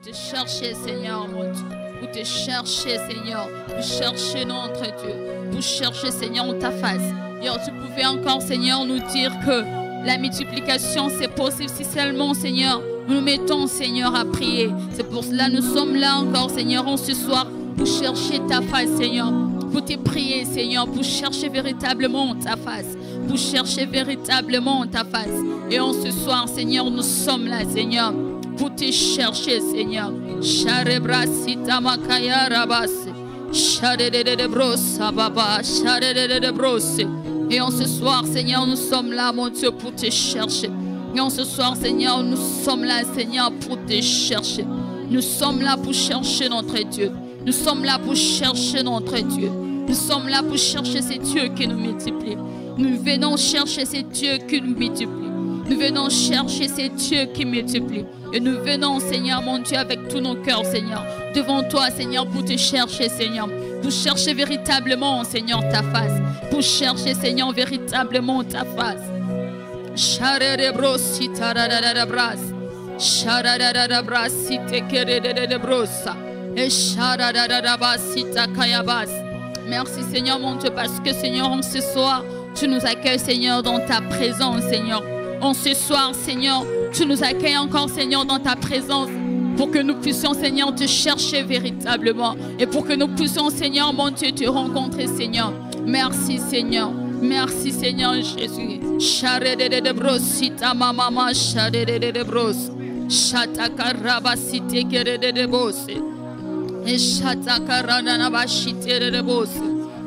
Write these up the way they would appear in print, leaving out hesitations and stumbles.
te chercher, Seigneur, mon Dieu. Pour te chercher, Seigneur. Pour chercher notre Dieu. Pour chercher, Seigneur, ta face. Hier, tu pouvais encore, Seigneur, nous dire que la multiplication, c'est possible si seulement, Seigneur, nous nous mettons, Seigneur, à prier. C'est pour cela que nous sommes là encore, Seigneur, en ce soir, pour chercher ta face, Seigneur. Pour te prier, Seigneur, pour chercher véritablement ta face. Pour chercher véritablement ta face. Et en ce soir, Seigneur, nous sommes là, Seigneur, pour te chercher, Seigneur. Et en ce soir, Seigneur, nous sommes là, mon Dieu, pour te chercher. Et en ce soir, Seigneur, nous sommes là, Seigneur, pour te chercher. Nous sommes là pour chercher notre Dieu. Nous sommes là pour chercher notre Dieu. Nous sommes là pour chercher ces dieux qui nous multiplient. Nous venons chercher ces dieux qui nous multiplient. Nous venons chercher ces dieux qui multiplient. Et nous venons, Seigneur, mon Dieu, avec tous nos cœurs, Seigneur, devant toi, Seigneur, pour te chercher, Seigneur. Pour chercher véritablement, Seigneur, ta face. Pour chercher, Seigneur, véritablement ta face. Merci, Seigneur, mon Dieu, parce que, Seigneur, en ce soir, tu nous accueilles, Seigneur, dans ta présence, Seigneur. En ce soir, Seigneur, tu nous accueilles encore, Seigneur, dans ta présence, pour que nous puissions, Seigneur, te chercher véritablement. Et pour que nous puissions, Seigneur, mon Dieu, te rencontrer, Seigneur. Merci, Seigneur. Merci, Seigneur Jésus.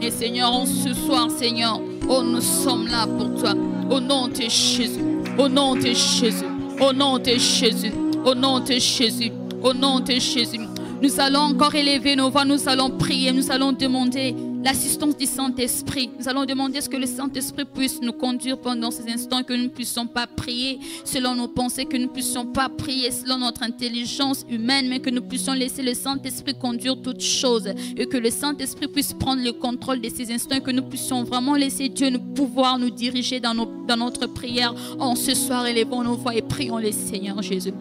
Et Seigneur, en ce soir, Seigneur, oh, nous sommes là pour toi. Au nom de Jésus. Au nom de Jésus. Au nom de Jésus. Au nom de Jésus. Au nom de Jésus. Nous allons encore élever nos voix. Nous allons prier. Nous allons demander l'assistance du Saint-Esprit. Nous allons demander ce que le Saint-Esprit puisse nous conduire pendant ces instants, que nous ne puissions pas prier selon nos pensées, que nous ne puissions pas prier selon notre intelligence humaine, mais que nous puissions laisser le Saint-Esprit conduire toutes choses et que le Saint-Esprit puisse prendre le contrôle de ces instants et que nous puissions vraiment laisser Dieu nous pouvoir nous diriger dans notre prière. En ce soir, élevons nos voix et prions le Seigneur Jésus.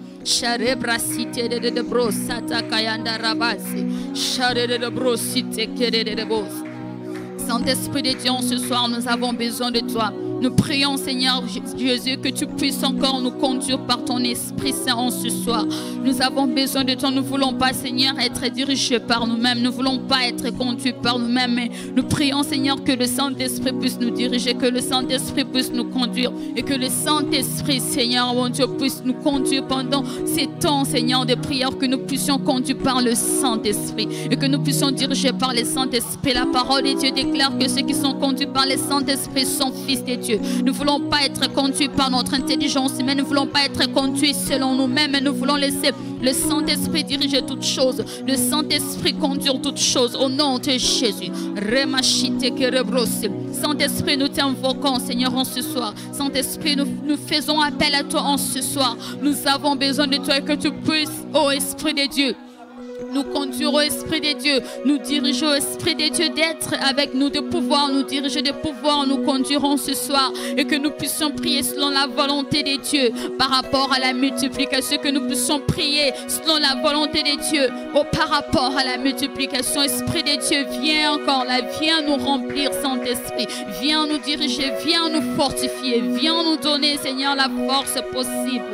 Saint-Esprit de Dieu, ce soir, nous avons besoin de toi. Nous prions, Seigneur Jésus, que tu puisses encore nous conduire par ton Esprit Saint en ce soir. Nous avons besoin de toi. Nous ne voulons pas, Seigneur, être dirigés par nous-mêmes. Nous ne voulons pas être conduits par nous-mêmes. Mais nous prions, Seigneur, que le Saint-Esprit puisse nous diriger, que le Saint-Esprit puisse nous conduire et que le Saint-Esprit, Seigneur, mon Dieu, puisse nous conduire pendant ces temps, Seigneur, de prière, que nous puissions conduire par le Saint-Esprit et que nous puissions diriger par le Saint-Esprit. La parole de Dieu déclare que ceux qui sont conduits par le Saint-Esprit sont fils de Dieu. Nous ne voulons pas être conduits par notre intelligence humaine, nous ne voulons pas être conduits selon nous-mêmes, mais nous voulons laisser le Saint-Esprit diriger toutes choses, le Saint-Esprit conduire toutes choses au nom de Jésus. Saint-Esprit, nous t'invoquons, Seigneur, en ce soir. Saint-Esprit, nous faisons appel à toi en ce soir. Nous avons besoin de toi et que tu puisses, ô Esprit de Dieu, nous conduire au Esprit de Dieu, nous diriger au Esprit de Dieu, d'être avec nous, de pouvoir nous diriger, de pouvoir nous conduire ce soir et que nous puissions prier selon la volonté de Dieu par rapport à la multiplication, que nous puissions prier selon la volonté de Dieu par rapport à la multiplication. Esprit de Dieu, viens encore là, viens nous remplir, Saint-Esprit, viens nous diriger, viens nous fortifier, viens nous donner, Seigneur, la force possible.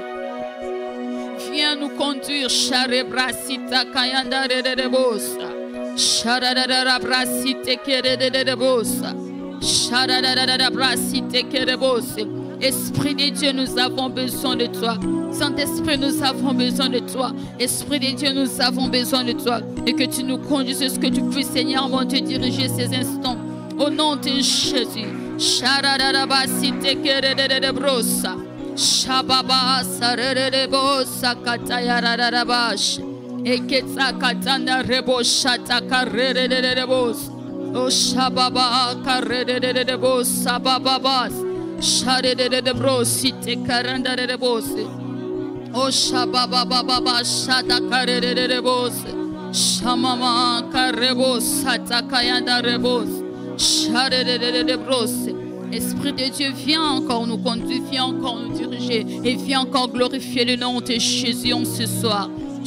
Viens nous conduire, Sharebrasita Kayanda Rebosa, Sharabrasite Kerebosa, Sharabrasite Kerebosa. Esprit de Dieu, nous avons besoin de toi. Saint-Esprit, nous avons besoin de toi. Esprit de Dieu, nous avons besoin de toi. Et que tu nous conduises, ce que tu puisses, Seigneur, mon Dieu, diriger ces instants. Au nom de Jésus. Sharabrasite Kerebosa. Shababa sarerebo sakatayararabash eketsa katanda rebo shata karererebo o shababa karererebo sabababas sharererebo site karandarebo o shababa baba shata karererebo shamama karebo sata kayandarebo sharererebo. Esprit de Dieu, viens encore nous conduire, viens encore nous diriger et viens encore glorifier le nom de Jésus en ce soir.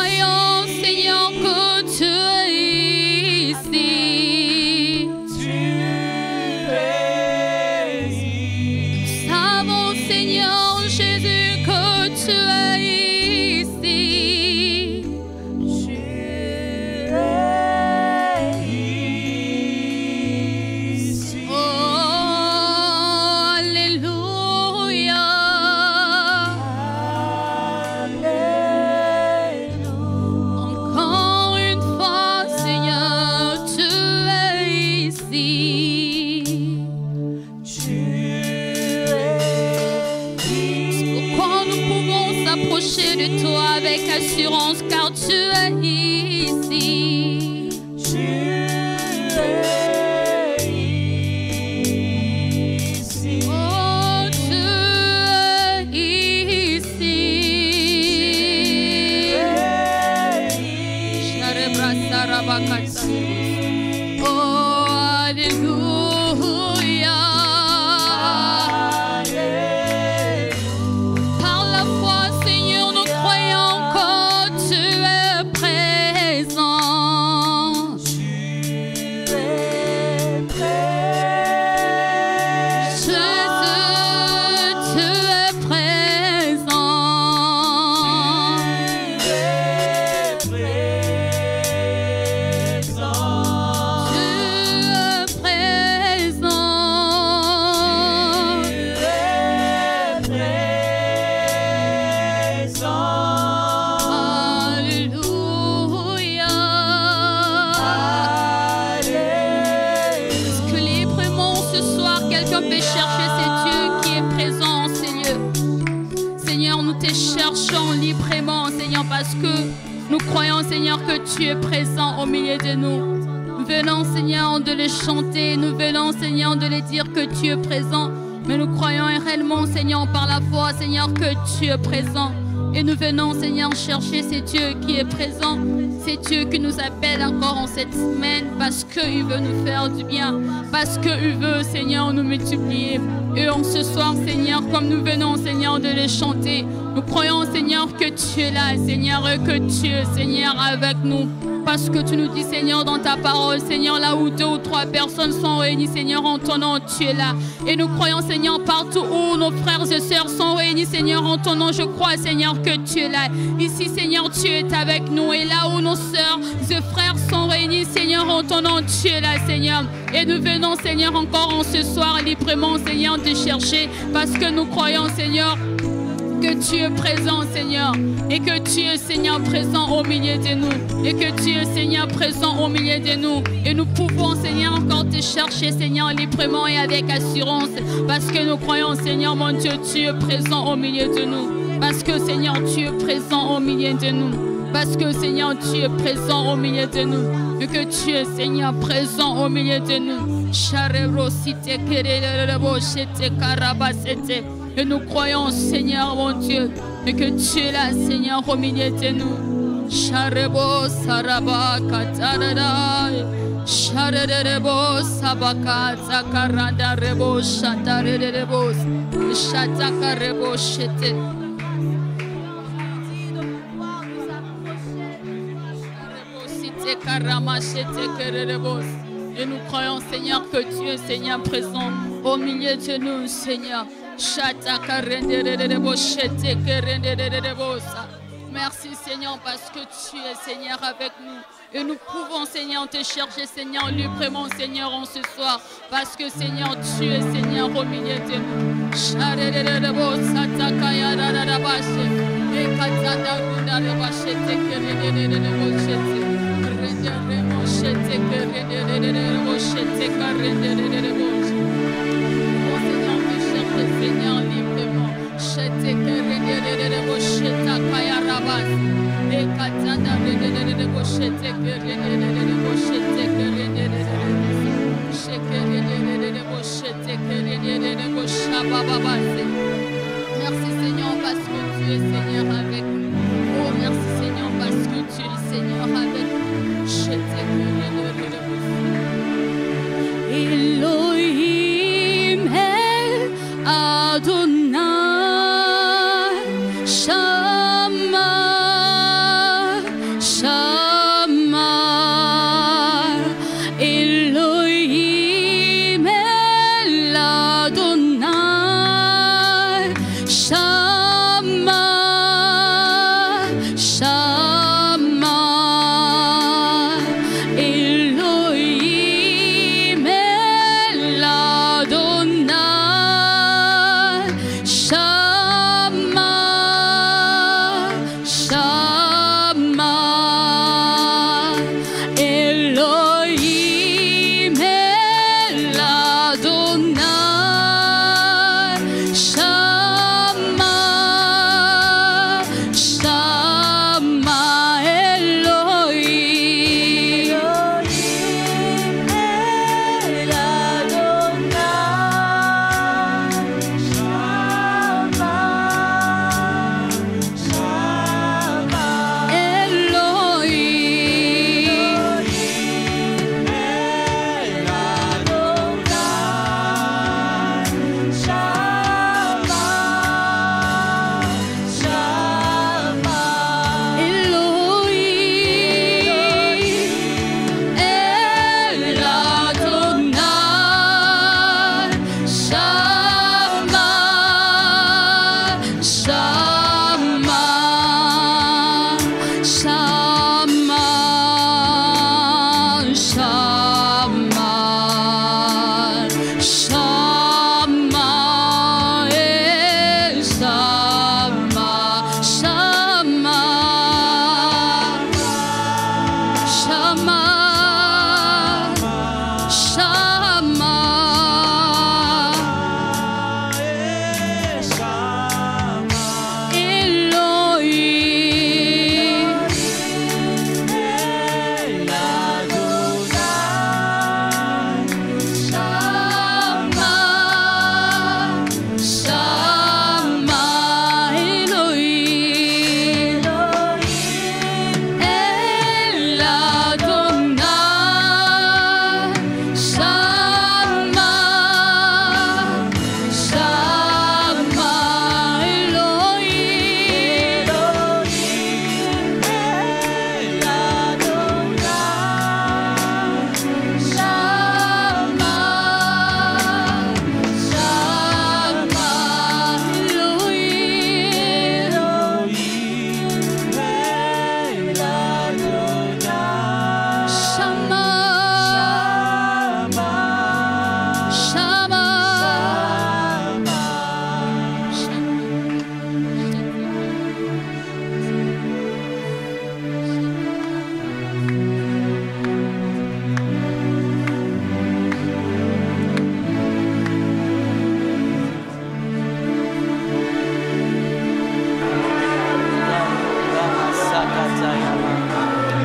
croyons, Seigneur, que tu es ici. Nous savons, Seigneur Jésus, que tu es ici. Oh, Alléluia. Encore une fois, Seigneur, tu es ici. C'est pourquoi nous pouvons s'approcher de toi avec assurance, car tu es ici. Oh, tu es ici. Oh, Alléluia. Par la foi, Seigneur, nous croyons que tu es présent. Jésus, tu es présent. Cherchons librement, Seigneur, parce que nous croyons, Seigneur, que tu es présent au milieu de nous. Nous venons, Seigneur, de les chanter, nous venons, Seigneur, de les dire que tu es présent. Mais nous croyons réellement, Seigneur, par la foi, Seigneur, que tu es présent. Et nous venons, Seigneur, chercher ce Dieu qui est présent. C'est Dieu qui nous appelle encore en cette semaine parce qu'il veut nous faire du bien. Parce qu'il veut, Seigneur, nous multiplier. Et en ce soir, Seigneur, comme nous venons, Seigneur, de les chanter, nous croyons, Seigneur, que tu es là, Seigneur, et que tu es, Seigneur, avec nous. Parce que tu nous dis, Seigneur, dans ta parole, Seigneur, là où 2 ou 3 personnes sont réunies, Seigneur, en ton nom, tu es là. Et nous croyons, Seigneur, partout où nos frères et sœurs sont réunis, Seigneur, en ton nom, je crois, Seigneur, que tu es là. Ici, Seigneur, tu es avec nous. Et là où nos sœurs et frères sont réunis, Seigneur, en ton nom, tu es là, Seigneur. Et nous venons, Seigneur, encore en ce soir, librement, Seigneur, te chercher. Parce que nous croyons, Seigneur, que tu es présent, Seigneur, et que tu es, Seigneur, présent au milieu de nous, et que tu es, Seigneur, présent au milieu de nous, et nous pouvons, Seigneur, encore te chercher, Seigneur, librement et avec assurance, parce que nous croyons, Seigneur, mon Dieu, tu es présent au milieu de nous, parce que, Seigneur, tu es présent au milieu de nous, parce que, Seigneur, tu es présent au milieu de nous, et que tu es, Seigneur, présent au milieu de nous. Et nous croyons, Seigneur, mon Dieu, et que tu es là, Seigneur, au milieu de nous. Sharebo saraba katarada, sharebo sabaka zakaranda rebo shatarebo, shatakarebo shete. Et nous croyons, Seigneur, que tu es, Seigneur, présent au milieu de nous, Seigneur. Merci, Seigneur, parce que tu es, Seigneur, avec nous. Et nous pouvons, Seigneur, te chercher, Seigneur, librement, Seigneur, en ce soir. Parce que, Seigneur, tu es, Seigneur, au milieu de nous. Seigneur, librement. Merci, Seigneur, parce que tu es, Seigneur, avec nous. Oh, merci, Seigneur, parce que tu es, Seigneur, avec nous. Elohim El Adonai Shammah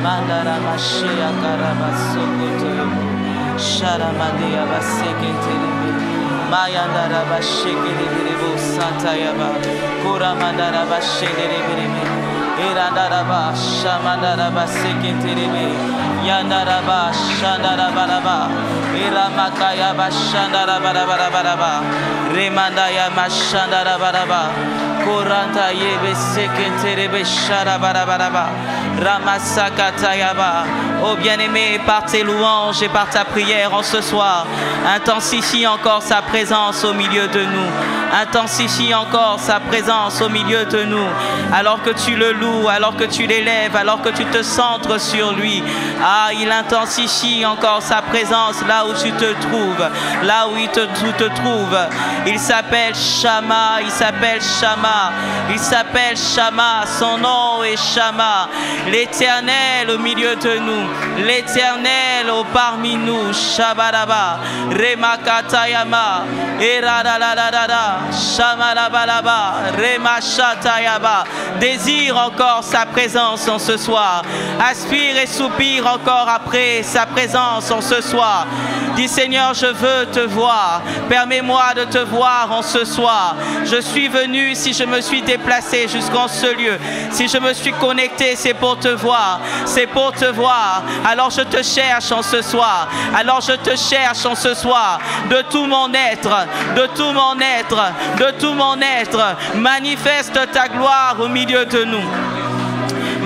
Mandara Mashia Karabasokoto Sharamandia Baseketiri Mayandara Bashekiribu Santayaba Kuramandara Bashekiribi Irandaraba Shamandara Baseketiri Yandaraba Shandarabaraba Iramakaya Bashandarabaraba Remandaya Mashandarabaraba Kuranta Yebe Seketiri Sharabaraba Ramasakatayaba. Oh bien-aimé, par tes louanges et par ta prière en ce soir, intensifie encore sa présence au milieu de nous. Intensifie encore sa présence au milieu de nous. Alors que tu le loues, alors que tu l'élèves, alors que tu te centres sur lui. Ah, il intensifie encore sa présence là où tu te trouves. Là où tu te trouves. Il s'appelle Shama, il s'appelle Shama. Il s'appelle Shama, son nom est Shama. L'Éternel au milieu de nous. L'Éternel parmi nous. Shabaraba, Remakatayama, Eradadadada, Shamalabalaba, Remashatayaba. Désire encore sa présence en ce soir. Aspire et soupire encore après sa présence en ce soir. Dis Seigneur, je veux te voir. Permets-moi de te voir en ce soir. Je suis venu, si je me suis déplacé jusqu'en ce lieu, si je me suis connecté, c'est pour te voir. C'est pour te voir. Alors je te cherche en ce soir. Alors je te cherche en ce soir. De tout mon être, de tout mon être, de tout mon être. Manifeste ta gloire au milieu de nous.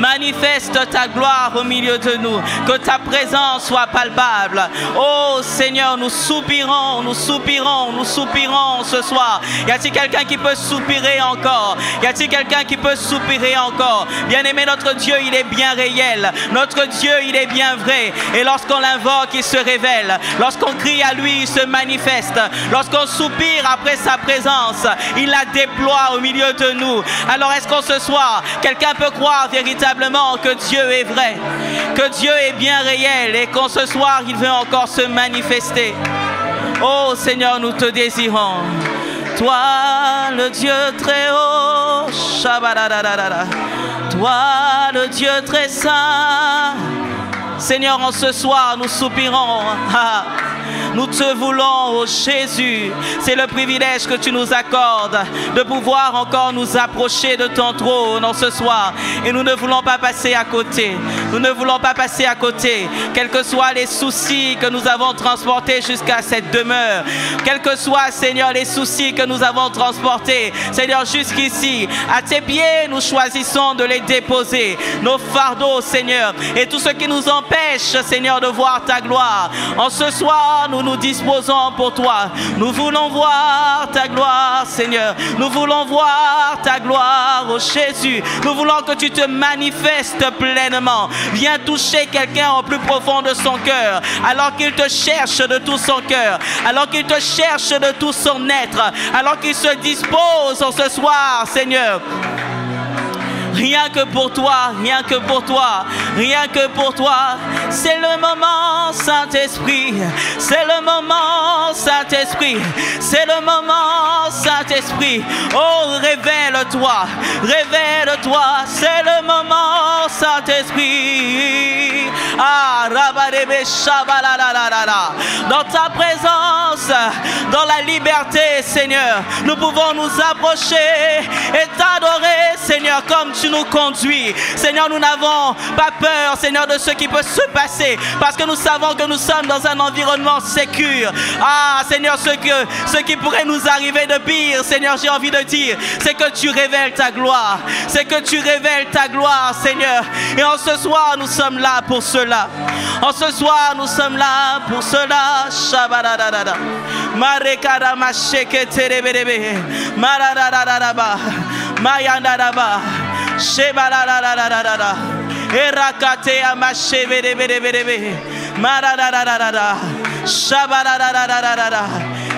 Manifeste ta gloire au milieu de nous. Que ta présence soit palpable. Oh Seigneur, nous soupirons, nous soupirons, nous soupirons ce soir. Y a-t-il quelqu'un qui peut soupirer encore? Y a-t-il quelqu'un qui peut soupirer encore? Bien-aimé, notre Dieu, il est bien réel. Notre Dieu, il est bien vrai. Et lorsqu'on l'invoque, il se révèle. Lorsqu'on crie à lui, il se manifeste. Lorsqu'on soupire après sa présence, il la déploie au milieu de nous. Alors est-ce qu'en ce soir, quelqu'un peut croire véritablement que Dieu est vrai, que Dieu est bien réel et qu'en ce soir, il veut encore se manifester? Oh Seigneur, nous te désirons. Toi, le Dieu très haut, toi, le Dieu très saint. Seigneur, en ce soir, nous soupirons. Nous te voulons, oh Jésus. C'est le privilège que tu nous accordes de pouvoir encore nous approcher de ton trône en ce soir. Et nous ne voulons pas passer à côté. Nous ne voulons pas passer à côté. Quels que soient les soucis que nous avons transportés jusqu'à cette demeure. Quels que soient, Seigneur, les soucis que nous avons transportés. Seigneur, jusqu'ici, à tes pieds, nous choisissons de les déposer. Nos fardeaux, Seigneur. Et tout ce qui nous empêche, Seigneur, de voir ta gloire. En ce soir, nous nous disposons pour toi. Nous voulons voir ta gloire, Seigneur. Nous voulons voir ta gloire, oh Jésus. Nous voulons que tu te manifestes pleinement. Viens toucher quelqu'un au plus profond de son cœur, alors qu'il te cherche de tout son cœur, alors qu'il te cherche de tout son être, alors qu'il se dispose en ce soir, Seigneur. Rien que pour toi, rien que pour toi, rien que pour toi. C'est le moment, Saint-Esprit. C'est le moment, Saint-Esprit. C'est le moment, Saint-Esprit. Oh, révèle-toi, révèle-toi. C'est le moment, Saint-Esprit. Ah, rabarebe shabalalala. Dans ta présence, dans la liberté, Seigneur, nous pouvons nous approcher et t'adorer, Seigneur, comme tu nous conduis. Seigneur, nous n'avons pas peur, Seigneur, de ce qui peut se passer, parce que nous savons que nous sommes dans un environnement sécure. Ah, Seigneur, ce qui pourrait nous arriver de pire, Seigneur, j'ai envie de dire, c'est que tu révèles ta gloire. C'est que tu révèles ta gloire, Seigneur. Et en ce soir, nous sommes là pour cela. En ce soir, nous sommes là pour cela. Shabadadadada. Marekada masheke terebelebe. Maradadadadaba. Mayandadaba. Shebaladadadadada. Erakate amashebelebelebelebe. Maradadadadada. Shabaladadadadada.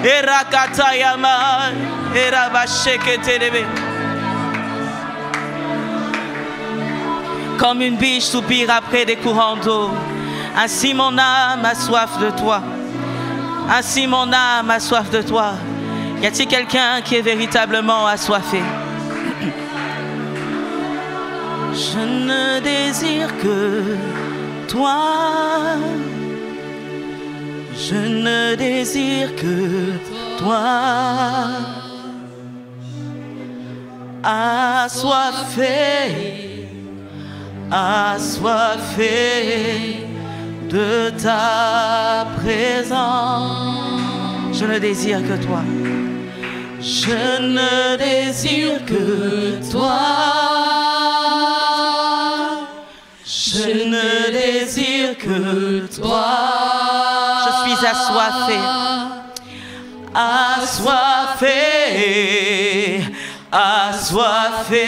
Erakata yama. Erabasheke terebe. Comme une biche soupire après des courants d'eau, ainsi mon âme a soif de toi. Ainsi mon âme a soif de toi. Y a-t-il quelqu'un qui est véritablement assoiffé? Je ne désire que toi. Je ne désire que toi. Assoiffé. Assoiffé de ta présence. Je ne désire que toi. Je ne désire que toi. Je ne désire que toi. Je suis assoiffé. Assoiffé. Assoiffé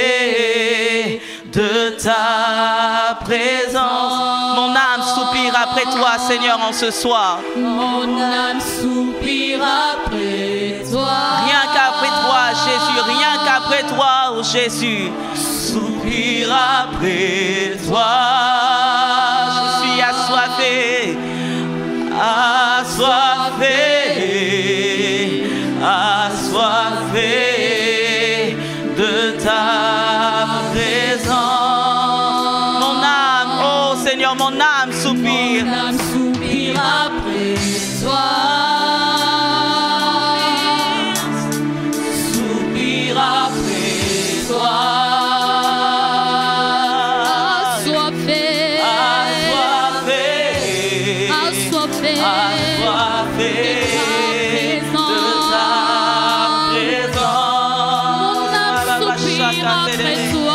de ta présence. Mon âme soupire après toi, Seigneur, en ce soir. Mon âme soupire après toi. Rien qu'après toi, Jésus, rien qu'après toi, oh Jésus. Soupire après toi. Je suis assoiffé. Assoiffé. Assoiffé de ta présence. Mon âme, oh Seigneur, mon âme soupire. Mon âme soupire après toi. Soupire après toi. Assoiffé. Assoiffé. Assoiffé. Assoiffé. Après toi.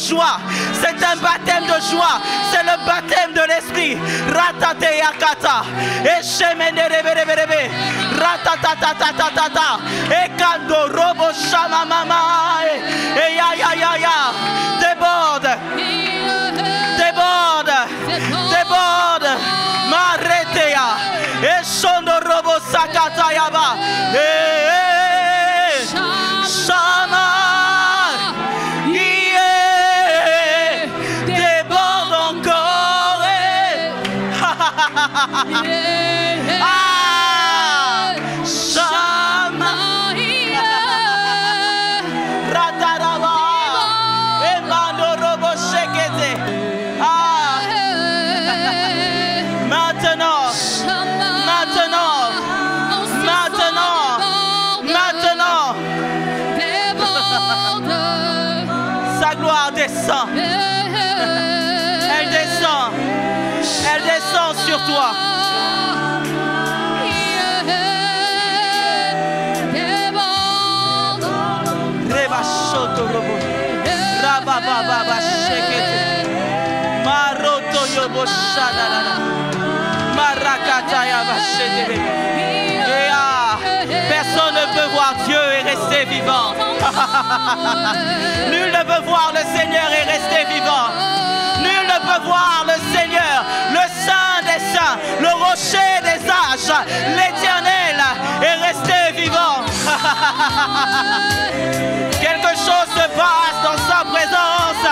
joie. C'est un baptême de joie. C'est le baptême de l'esprit. Ratate yakata. Eshemenereberebe. Ratatatatata. Ekando robo shama mama. Et ya ya ya ya. Déborde. Déborde. Déborde. Maretea. Eshondo robo sakata yaba. Shama. Déborde encore. Shama. Rataraba. Emando robo shekete. Maintenant. Maintenant. Maintenant. Maintenant. Sa gloire descend. Elle descend. Elle descend sur toi. Reba shoto robo. Rababa shekete. Maroto yobo shadala. Marakata yaba shedebe. Personne ne peut voir Dieu et rester vivant. Nul ne peut voir le Seigneur et rester vivant. Nul ne peut voir le Seigneur, le Saint des Saints, le rocher des âges, l'Éternel et rester vivant. Quelque chose se passe dans sa présence.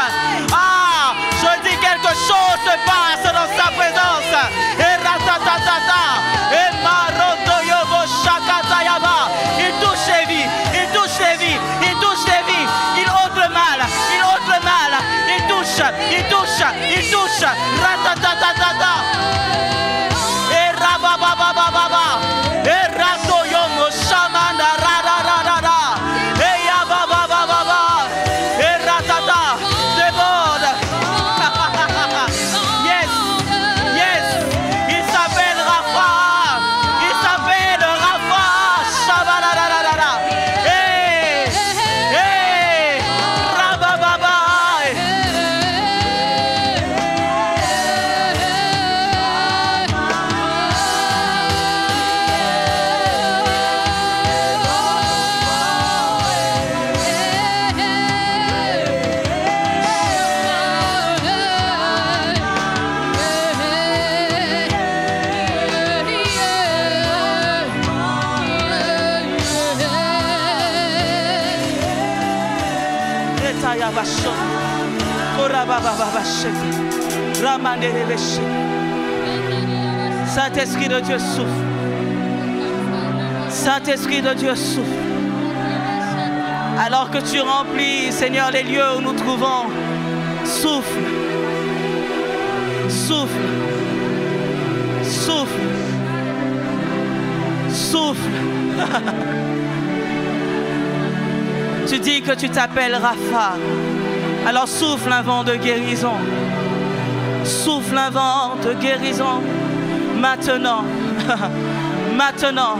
Ah, je dis quelque chose se passe dans sa présence. Et ratatatata, et maroto yobo shakata yaba. Il touche les vies, il touche les vies, il touche les vies. Il ôte le mal, il ôte le mal. Il touche, il touche, il touche. Ratatatata. Et rabababababa. Et rato yomo shamanda rararara. Et yababababa. Et ratata. Déborde. Yes, yes. Il s'appelle Rapha. Il s'appelle Rapha. Shabarararara. Rabababa. Saint-Esprit de Dieu souffle. Saint-Esprit de Dieu souffle. Alors que tu remplis, Seigneur, les lieux où nous trouvons, souffle. Souffle. Souffle. Souffle. Tu dis que tu t'appelles Rapha. Alors souffle un vent de guérison. Souffle un vent de guérison. Maintenant. Maintenant.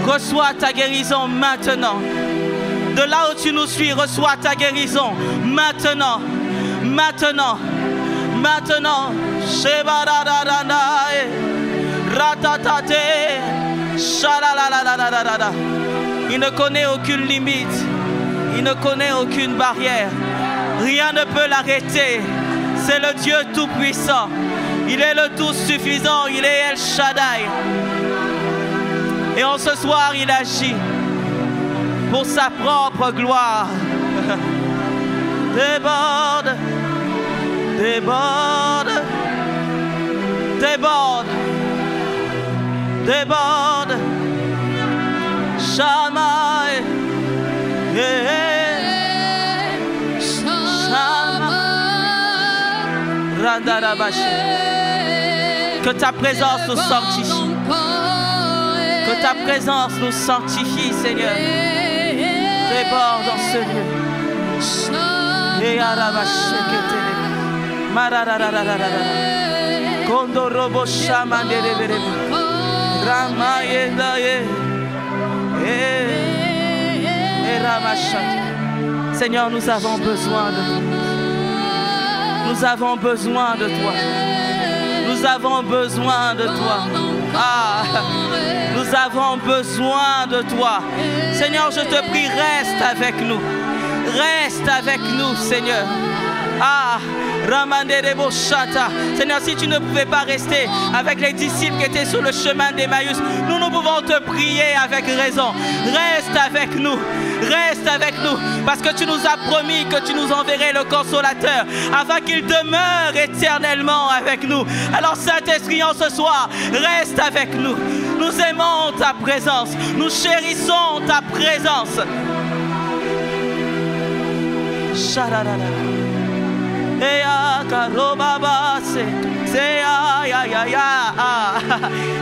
Reçois ta guérison maintenant. De là où tu nous suis, reçois ta guérison maintenant. Maintenant. Maintenant. Il ne connaît aucune limite. Il ne connaît aucune barrière. Rien ne peut l'arrêter. C'est le Dieu Tout-Puissant. Il est le Tout-Suffisant. Il est El Shaddai. Et en ce soir, il agit pour sa propre gloire. Déborde. Déborde. Déborde. Déborde. Shamaï. Que ta présence nous sanctifie. Que ta présence nous sanctifie, Seigneur. Déborde dans ce lieu. Seigneur, nous avons besoin de vous. Nous avons besoin de toi. Nous avons besoin de toi. Ah, nous avons besoin de toi. Seigneur, je te prie, reste avec nous. Reste avec nous, Seigneur. Ah, Seigneur, si tu ne pouvais pas rester avec les disciples qui étaient sur le chemin d'Emmaüs, nous pouvons te prier avec raison. Reste avec nous. Reste avec nous. Parce que tu nous as promis que tu nous enverrais le Consolateur afin qu'il demeure éternellement avec nous. Alors Saint-Esprit, en ce soir, reste avec nous. Nous aimons ta présence. Nous chérissons ta présence. Eya karobaba se ya ya ya ya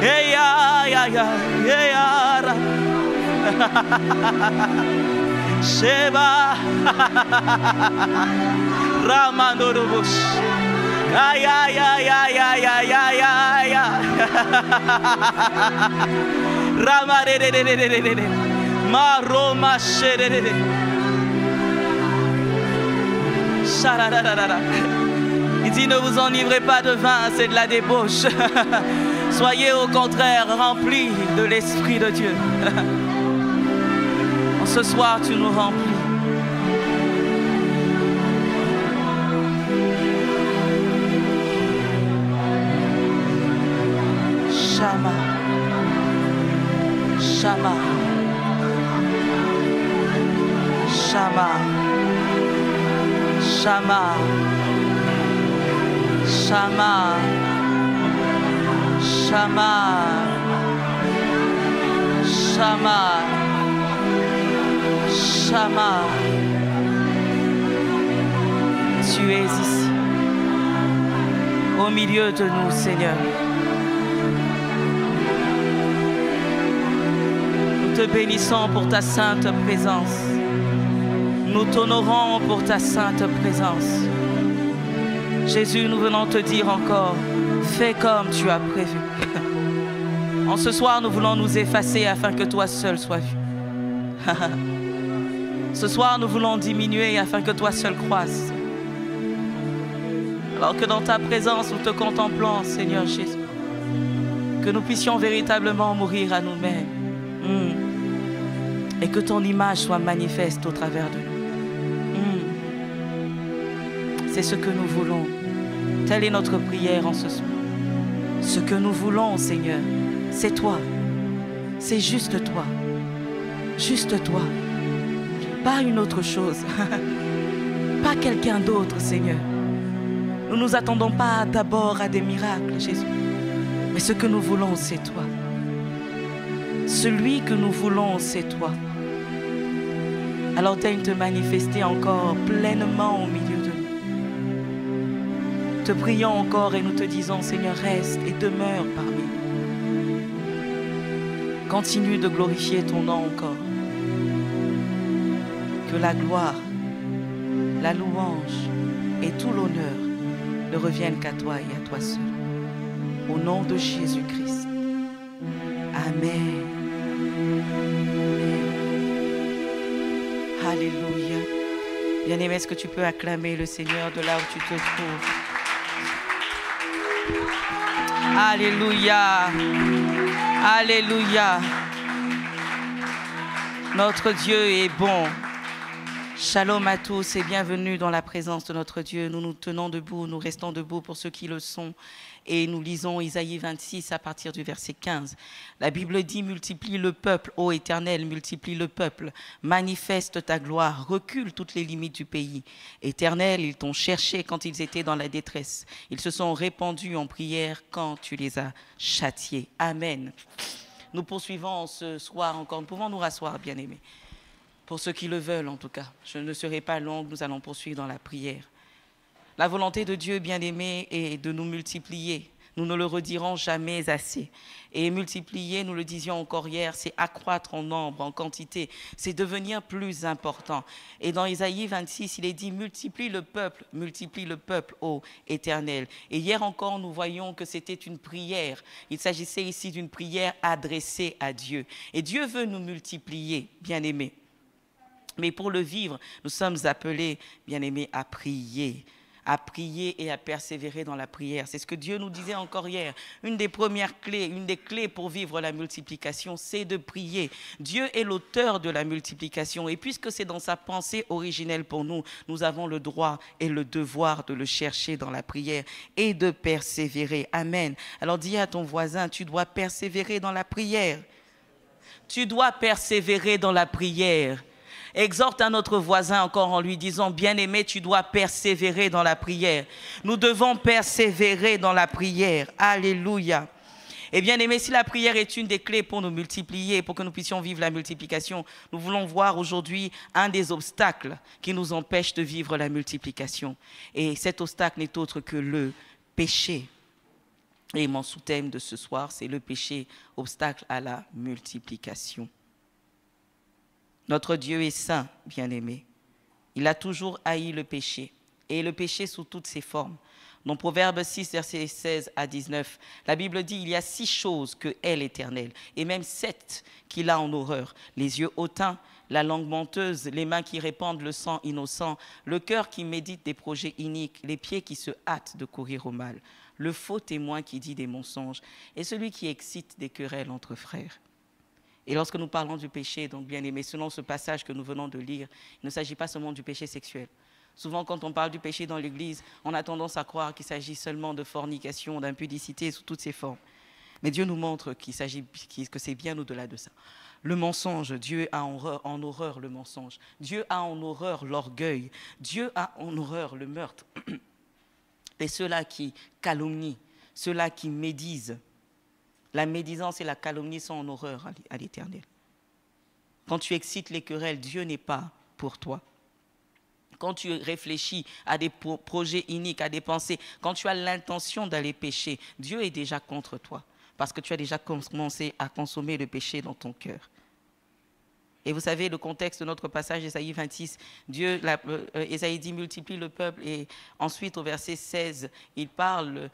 eya ya ya eya Sheba Ramandorobush ya ya ya ya ya ya ya ya Ramare Maroma shere. Il dit ne vous enivrez pas de vin, c'est de la débauche. Soyez au contraire remplis de l'Esprit de Dieu. Ce soir tu nous remplis. Shama, Shama, Shama. Shama, Shama, Shama, Shama, Shama. Tu es ici, au milieu de nous, Seigneur. Nous te bénissons pour ta sainte présence. Nous t'honorons pour ta sainte présence. Jésus, nous venons te dire encore, fais comme tu as prévu. En ce soir, nous voulons nous effacer afin que toi seul sois vu. Ce soir, nous voulons diminuer afin que toi seul croisses. Alors que dans ta présence, nous te contemplons, Seigneur Jésus. Que nous puissions véritablement mourir à nous-mêmes. Et que ton image soit manifeste au travers de nous. C'est ce que nous voulons. Telle est notre prière en ce soir. Ce que nous voulons, Seigneur, c'est toi. C'est juste toi. Juste toi. Pas une autre chose. Pas quelqu'un d'autre, Seigneur. Nous ne nous attendons pas d'abord à des miracles, Jésus. Mais ce que nous voulons, c'est toi. Celui que nous voulons, c'est toi. Alors daigne te manifester encore pleinement au milieu de nous. Te prions encore et nous te disons, Seigneur, reste et demeure parmi nous. Continue de glorifier ton nom encore. Que la gloire, la louange et tout l'honneur ne reviennent qu'à toi et à toi seul. Au nom de Jésus-Christ. Amen. Alléluia. Bien-aimé, est-ce que tu peux acclamer le Seigneur de là où tu te trouves? Alléluia. Alléluia. Notre Dieu est bon. Shalom à tous et bienvenue dans la présence de notre Dieu. Nous nous tenons debout, nous restons debout pour ceux qui le sont. Et nous lisons Isaïe 26 à partir du verset 15. La Bible dit, multiplie le peuple, ô Éternel, multiplie le peuple, manifeste ta gloire, recule toutes les limites du pays. Éternel, ils t'ont cherché quand ils étaient dans la détresse. Ils se sont répandus en prière quand tu les as châtiés. Amen. Nous poursuivons ce soir encore. Nous pouvons nous rasseoir, bien-aimés. Pour ceux qui le veulent, en tout cas. Je ne serai pas longue, nous allons poursuivre dans la prière. La volonté de Dieu, bien-aimé, est de nous multiplier. Nous ne le redirons jamais assez. Et multiplier, nous le disions encore hier, c'est accroître en nombre, en quantité. C'est devenir plus important. Et dans Isaïe 26, il est dit, multiplie le peuple, ô Éternel. Et hier encore, nous voyons que c'était une prière. Il s'agissait ici d'une prière adressée à Dieu. Et Dieu veut nous multiplier, bien-aimés. Mais pour le vivre, nous sommes appelés, bien-aimés, à prier. à prier et à persévérer dans la prière. C'est ce que Dieu nous disait encore hier. Une des premières clés, une des clés pour vivre la multiplication, c'est de prier. Dieu est l'auteur de la multiplication et puisque c'est dans sa pensée originelle pour nous, nous avons le droit et le devoir de le chercher dans la prière et de persévérer. Amen. Alors dis à ton voisin, tu dois persévérer dans la prière. Tu dois persévérer dans la prière. Exhorte un autre voisin encore en lui disant, bien-aimé, tu dois persévérer dans la prière. Nous devons persévérer dans la prière. Alléluia. Et bien-aimé, si la prière est une des clés pour nous multiplier, pour que nous puissions vivre la multiplication, nous voulons voir aujourd'hui un des obstacles qui nous empêche de vivre la multiplication. Et cet obstacle n'est autre que le péché. Et mon sous-thème de ce soir, c'est le péché, obstacle à la multiplication. Notre Dieu est saint, bien-aimé. Il a toujours haï le péché, et le péché sous toutes ses formes. Dans Proverbe 6, versets 16 à 19, la Bible dit, il y a 6 choses que hait l'Éternel, et même 7 qu'il a en horreur. Les yeux hautains, la langue menteuse, les mains qui répandent le sang innocent, le cœur qui médite des projets iniques, les pieds qui se hâtent de courir au mal, le faux témoin qui dit des mensonges, et celui qui excite des querelles entre frères. Et lorsque nous parlons du péché, donc bien aimé, selon ce passage que nous venons de lire, il ne s'agit pas seulement du péché sexuel. Souvent, quand on parle du péché dans l'Église, on a tendance à croire qu'il s'agit seulement de fornication, d'impudicité sous toutes ses formes. Mais Dieu nous montre que c'est bien au-delà de ça. Le mensonge, Dieu a en horreur le mensonge. Dieu a en horreur l'orgueil. Dieu a en horreur le meurtre. Et ceux-là qui calomnient, ceux-là qui médisent. La médisance et la calomnie sont en horreur à l'Éternel. Quand tu excites les querelles, Dieu n'est pas pour toi. Quand tu réfléchis à des projets iniques, à des pensées, quand tu as l'intention d'aller pécher, Dieu est déjà contre toi. Parce que tu as déjà commencé à consommer le péché dans ton cœur. Et vous savez, le contexte de notre passage, Ésaïe 26, Ésaïe dit, multiplie le peuple. Et ensuite, au verset 16, il parle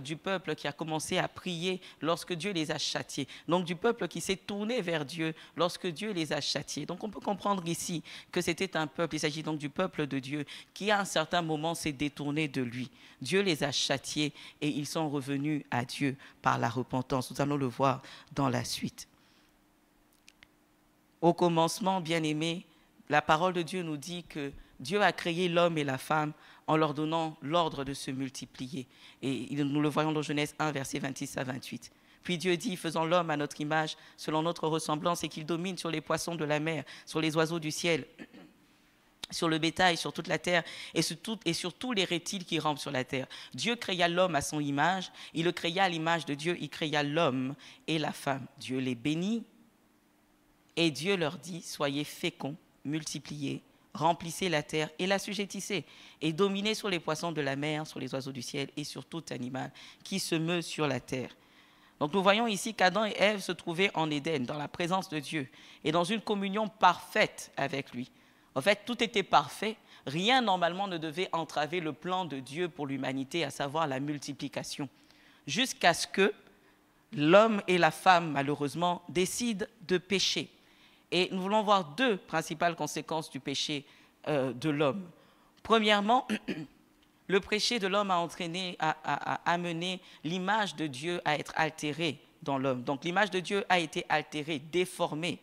du peuple qui a commencé à prier lorsque Dieu les a châtiés. Donc, du peuple qui s'est tourné vers Dieu lorsque Dieu les a châtiés. Donc, on peut comprendre ici que c'était un peuple, il s'agit donc du peuple de Dieu, qui à un certain moment s'est détourné de lui. Dieu les a châtiés et ils sont revenus à Dieu par la repentance. Nous allons le voir dans la suite. Au commencement, bien-aimés, la parole de Dieu nous dit que Dieu a créé l'homme et la femme en leur donnant l'ordre de se multiplier. Et nous le voyons dans Genèse 1, versets 26 à 28. Puis Dieu dit, faisons l'homme à notre image, selon notre ressemblance, et qu'il domine sur les poissons de la mer, sur les oiseaux du ciel, sur le bétail, sur toute la terre, et sur tous les reptiles qui rampent sur la terre. Dieu créa l'homme à son image, il le créa à l'image de Dieu, il créa l'homme et la femme. Dieu les bénit. Et Dieu leur dit, soyez féconds, multipliez, remplissez la terre et l'assujettissez, et dominez sur les poissons de la mer, sur les oiseaux du ciel et sur tout animal qui se meut sur la terre. Donc nous voyons ici qu'Adam et Ève se trouvaient en Éden, dans la présence de Dieu, et dans une communion parfaite avec lui. En fait, tout était parfait, rien normalement ne devait entraver le plan de Dieu pour l'humanité, à savoir la multiplication, jusqu'à ce que l'homme et la femme, malheureusement, décident de pécher. Et nous voulons voir 2 principales conséquences du péché de l'homme. Premièrement, le péché de l'homme a amené l'image de Dieu à être altérée dans l'homme. Donc l'image de Dieu a été altérée, déformée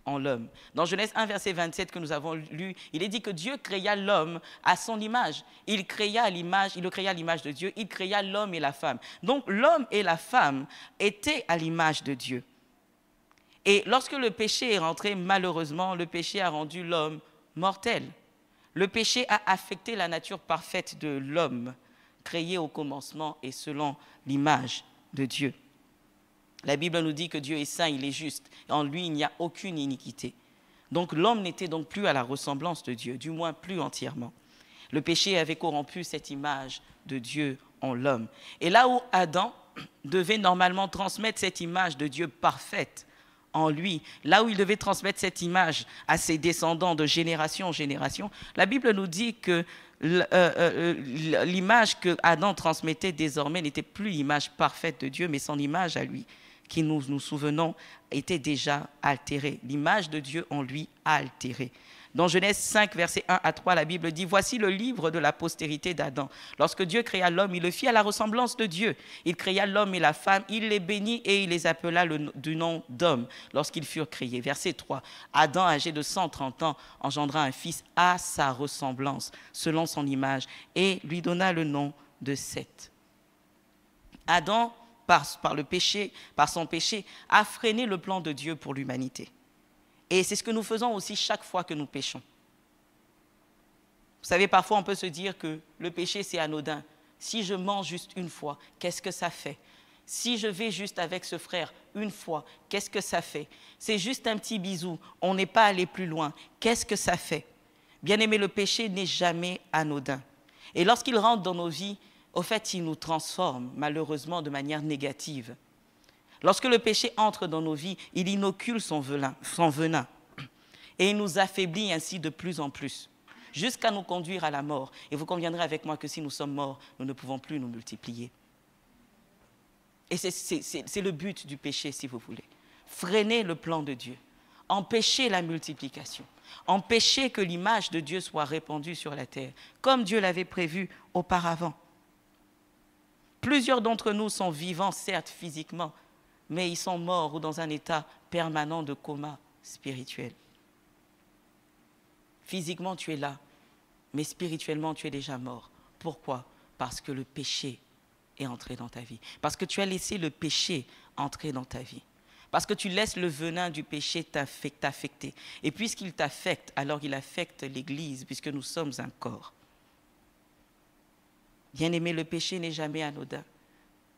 en l'homme. Dans Genèse 1, verset 27 que nous avons lu, il est dit que Dieu créa l'homme à son image. Il le créa à l'image de Dieu, il créa l'homme et la femme. Donc l'homme et la femme étaient à l'image de Dieu. Et lorsque le péché est rentré, malheureusement, le péché a rendu l'homme mortel. Le péché a affecté la nature parfaite de l'homme, créé au commencement et selon l'image de Dieu. La Bible nous dit que Dieu est saint, il est juste. En lui, il n'y a aucune iniquité. Donc l'homme n'était donc plus à la ressemblance de Dieu, du moins plus entièrement. Le péché avait corrompu cette image de Dieu en l'homme. Et là où Adam devait normalement transmettre cette image de Dieu parfaite en lui, là où il devait transmettre cette image à ses descendants de génération en génération, la Bible nous dit que l'image que Adam transmettait désormais n'était plus l'image parfaite de Dieu, mais son image à lui, qui, nous souvenons, était déjà altéré. L'image de Dieu en lui a altéré. Dans Genèse 5, versets 1 à 3, la Bible dit « Voici le livre de la postérité d'Adam. Lorsque Dieu créa l'homme, il le fit à la ressemblance de Dieu. Il créa l'homme et la femme, il les bénit et il les appela du nom d'homme lorsqu'ils furent créés. » Verset 3, « Adam, âgé de 130 ans, engendra un fils à sa ressemblance, selon son image, et lui donna le nom de Seth. » Adam, par le péché, par son péché, a freiné le plan de Dieu pour l'humanité. Et c'est ce que nous faisons aussi chaque fois que nous péchons. Vous savez, parfois on peut se dire que le péché c'est anodin. Si je mens juste une fois, qu'est-ce que ça fait? Si je vais juste avec ce frère une fois, qu'est-ce que ça fait? C'est juste un petit bisou, on n'est pas allé plus loin. Qu'est-ce que ça fait? Bien-aimé, le péché n'est jamais anodin. Et lorsqu'il rentre dans nos vies, au fait, il nous transforme, malheureusement, de manière négative. Lorsque le péché entre dans nos vies, il inocule son venin et il nous affaiblit ainsi de plus en plus, jusqu'à nous conduire à la mort. Et vous conviendrez avec moi que si nous sommes morts, nous ne pouvons plus nous multiplier. Et c'est le but du péché, si vous voulez. Freiner le plan de Dieu, empêcher la multiplication, empêcher que l'image de Dieu soit répandue sur la terre, comme Dieu l'avait prévu auparavant. Plusieurs d'entre nous sont vivants, certes, physiquement, mais ils sont morts ou dans un état permanent de coma spirituel. Physiquement, tu es là, mais spirituellement, tu es déjà mort. Pourquoi? Parce que le péché est entré dans ta vie. Parce que tu as laissé le péché entrer dans ta vie. Parce que tu laisses le venin du péché t'affecter. Et puisqu'il t'affecte, alors il affecte l'Église, puisque nous sommes un corps. Bien-aimé, le péché n'est jamais anodin.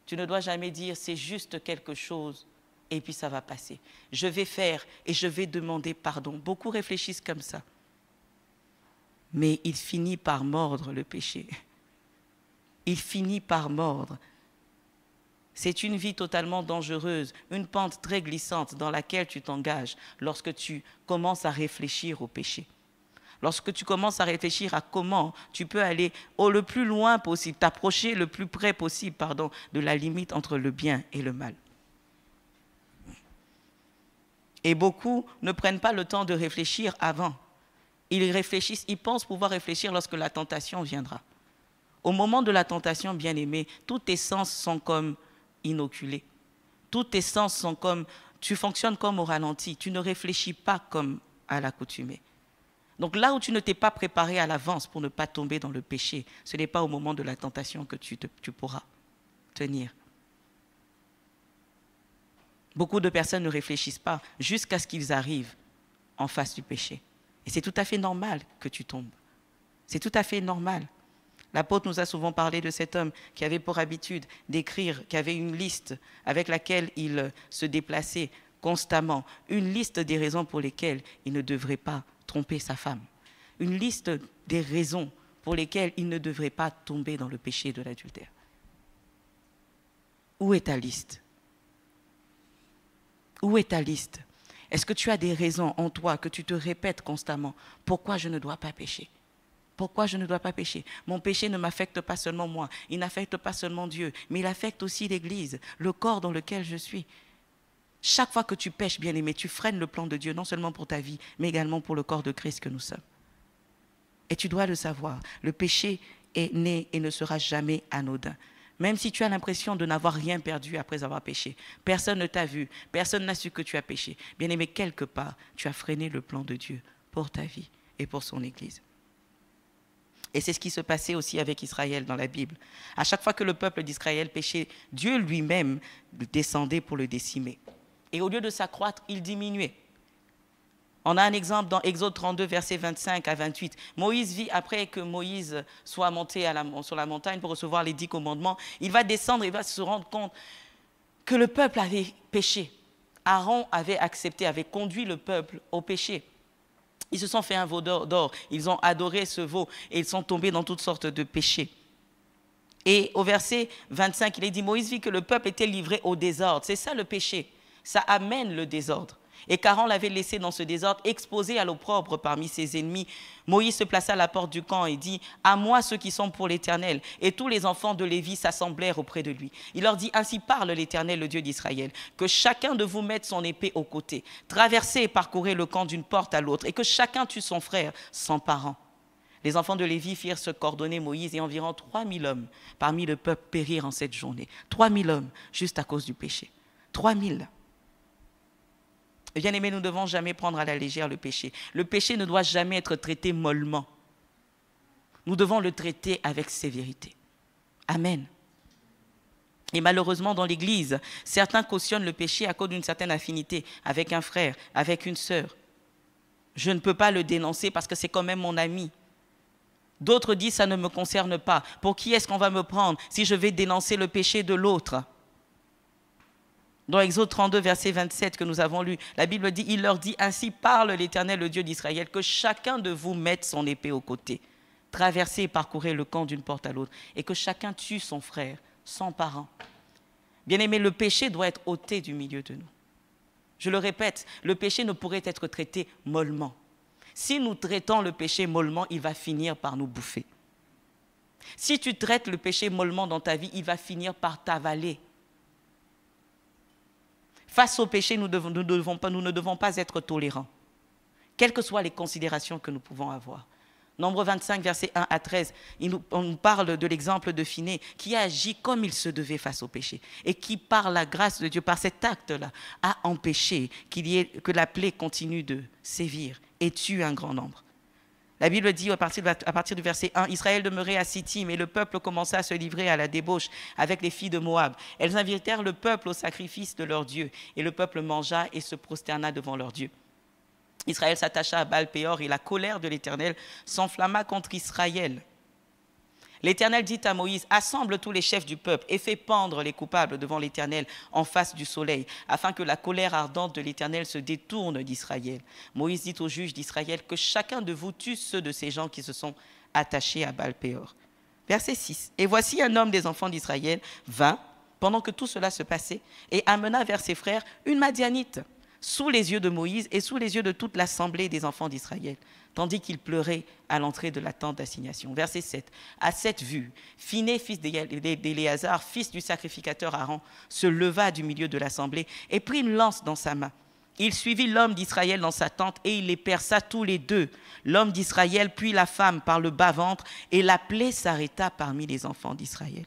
Tu ne dois jamais dire c'est juste quelque chose et puis ça va passer. Je vais faire et je vais demander pardon. Beaucoup réfléchissent comme ça. Mais il finit par mordre le péché. Il finit par mordre. C'est une vie totalement dangereuse, une pente très glissante dans laquelle tu t'engages lorsque tu commences à réfléchir au péché. Lorsque tu commences à réfléchir à comment tu peux aller le plus loin possible, t'approcher le plus près possible, de la limite entre le bien et le mal. Et beaucoup ne prennent pas le temps de réfléchir avant. Ils réfléchissent, ils pensent pouvoir réfléchir lorsque la tentation viendra. Au moment de la tentation, bien-aimé, tous tes sens sont comme inoculés. Tous tes sens sont comme, tu fonctionnes comme au ralenti. Tu ne réfléchis pas comme à l'accoutumée. Donc là où tu ne t'es pas préparé à l'avance pour ne pas tomber dans le péché, ce n'est pas au moment de la tentation que tu pourras tenir. Beaucoup de personnes ne réfléchissent pas jusqu'à ce qu'ils arrivent en face du péché. Et c'est tout à fait normal que tu tombes. C'est tout à fait normal. L'apôtre nous a souvent parlé de cet homme qui avait pour habitude d'écrire, qui avait une liste avec laquelle il se déplaçait constamment, une liste des raisons pour lesquelles il ne devrait pas tromper sa femme, une liste des raisons pour lesquelles il ne devrait pas tomber dans le péché de l'adultère. Où est ta liste? Où est ta liste? Est-ce que tu as des raisons en toi que tu te répètes constamment? Pourquoi je ne dois pas pécher? Pourquoi je ne dois pas pécher? Mon péché ne m'affecte pas seulement moi, il n'affecte pas seulement Dieu, mais il affecte aussi l'Église, le corps dans lequel je suis. Chaque fois que tu pèches, bien-aimé, tu freines le plan de Dieu, non seulement pour ta vie, mais également pour le corps de Christ que nous sommes. Et tu dois le savoir, le péché est né et ne sera jamais anodin. Même si tu as l'impression de n'avoir rien perdu après avoir péché, personne ne t'a vu, personne n'a su que tu as péché. Bien-aimé, quelque part, tu as freiné le plan de Dieu pour ta vie et pour son Église. Et c'est ce qui se passait aussi avec Israël dans la Bible. À chaque fois que le peuple d'Israël péchait, Dieu lui-même descendait pour le décimer. Et au lieu de s'accroître, il diminuait. On a un exemple dans Exode 32, versets 25 à 28. Moïse vit, après que Moïse soit monté sur la montagne pour recevoir les 10 commandements, il va descendre et va se rendre compte que le peuple avait péché. Aaron avait accepté, avait conduit le peuple au péché. Ils se sont fait un veau d'or, ils ont adoré ce veau et ils sont tombés dans toutes sortes de péchés. Et au verset 25, il est dit, Moïse vit que le peuple était livré au désordre. C'est ça le péché, ça amène le désordre. Et car on l'avait laissé dans ce désordre, exposé à l'opprobre parmi ses ennemis, Moïse se plaça à la porte du camp et dit « À moi ceux qui sont pour l'Éternel ». Et tous les enfants de Lévi s'assemblèrent auprès de lui. Il leur dit « Ainsi parle l'Éternel, le Dieu d'Israël, que chacun de vous mette son épée au côté, traversez et parcourez le camp d'une porte à l'autre, et que chacun tue son frère sans parent. » Les enfants de Lévi firent se coordonner Moïse et environ 3000 hommes parmi le peuple périrent en cette journée. 3000 hommes, juste à cause du péché. 3000. Bien-aimés, nous ne devons jamais prendre à la légère le péché. Le péché ne doit jamais être traité mollement. Nous devons le traiter avec sévérité. Amen. Et malheureusement, dans l'Église, certains cautionnent le péché à cause d'une certaine affinité avec un frère, avec une sœur. Je ne peux pas le dénoncer parce que c'est quand même mon ami. D'autres disent, ça ne me concerne pas. Pour qui est-ce qu'on va me prendre si je vais dénoncer le péché de l'autre? Dans Exode 32, verset 27 que nous avons lu, la Bible dit, il leur dit, ainsi parle l'Éternel, le Dieu d'Israël, que chacun de vous mette son épée au côté, traversez et parcourez le camp d'une porte à l'autre, et que chacun tue son frère, sans parent. Bien-aimé, le péché doit être ôté du milieu de nous. Je le répète, le péché ne pourrait être traité mollement. Si nous traitons le péché mollement, il va finir par nous bouffer. Si tu traites le péché mollement dans ta vie, il va finir par t'avaler. Face au péché, nous ne devons pas être tolérants, quelles que soient les considérations que nous pouvons avoir. Nombre 25, versets 1 à 13, on nous parle de l'exemple de Phiné qui a agi comme il se devait face au péché et qui, par la grâce de Dieu, par cet acte-là, a empêché que la plaie continue de sévir et tue un grand nombre. La Bible dit à partir du verset 1, Israël demeurait à Sittim et le peuple commença à se livrer à la débauche avec les filles de Moab. Elles invitèrent le peuple au sacrifice de leur Dieu et le peuple mangea et se prosterna devant leur Dieu. Israël s'attacha à Baal-Péor et la colère de l'Éternel s'enflamma contre Israël. L'Éternel dit à Moïse, assemble tous les chefs du peuple et fais pendre les coupables devant l'Éternel en face du soleil, afin que la colère ardente de l'Éternel se détourne d'Israël. Moïse dit aux juges d'Israël que chacun de vous tue ceux de ces gens qui se sont attachés à Baal-Péor. Verset 6. Et voici un homme des enfants d'Israël vint, pendant que tout cela se passait, et amena vers ses frères une Madianite, sous les yeux de Moïse et sous les yeux de toute l'assemblée des enfants d'Israël, tandis qu'il pleurait à l'entrée de la tente d'assignation. Verset 7. À cette vue, Phiné, fils d'Éléazar, fils du sacrificateur Aaron, se leva du milieu de l'assemblée et prit une lance dans sa main. Il suivit l'homme d'Israël dans sa tente et il les perça tous les deux, l'homme d'Israël puis la femme par le bas-ventre, et la plaie s'arrêta parmi les enfants d'Israël.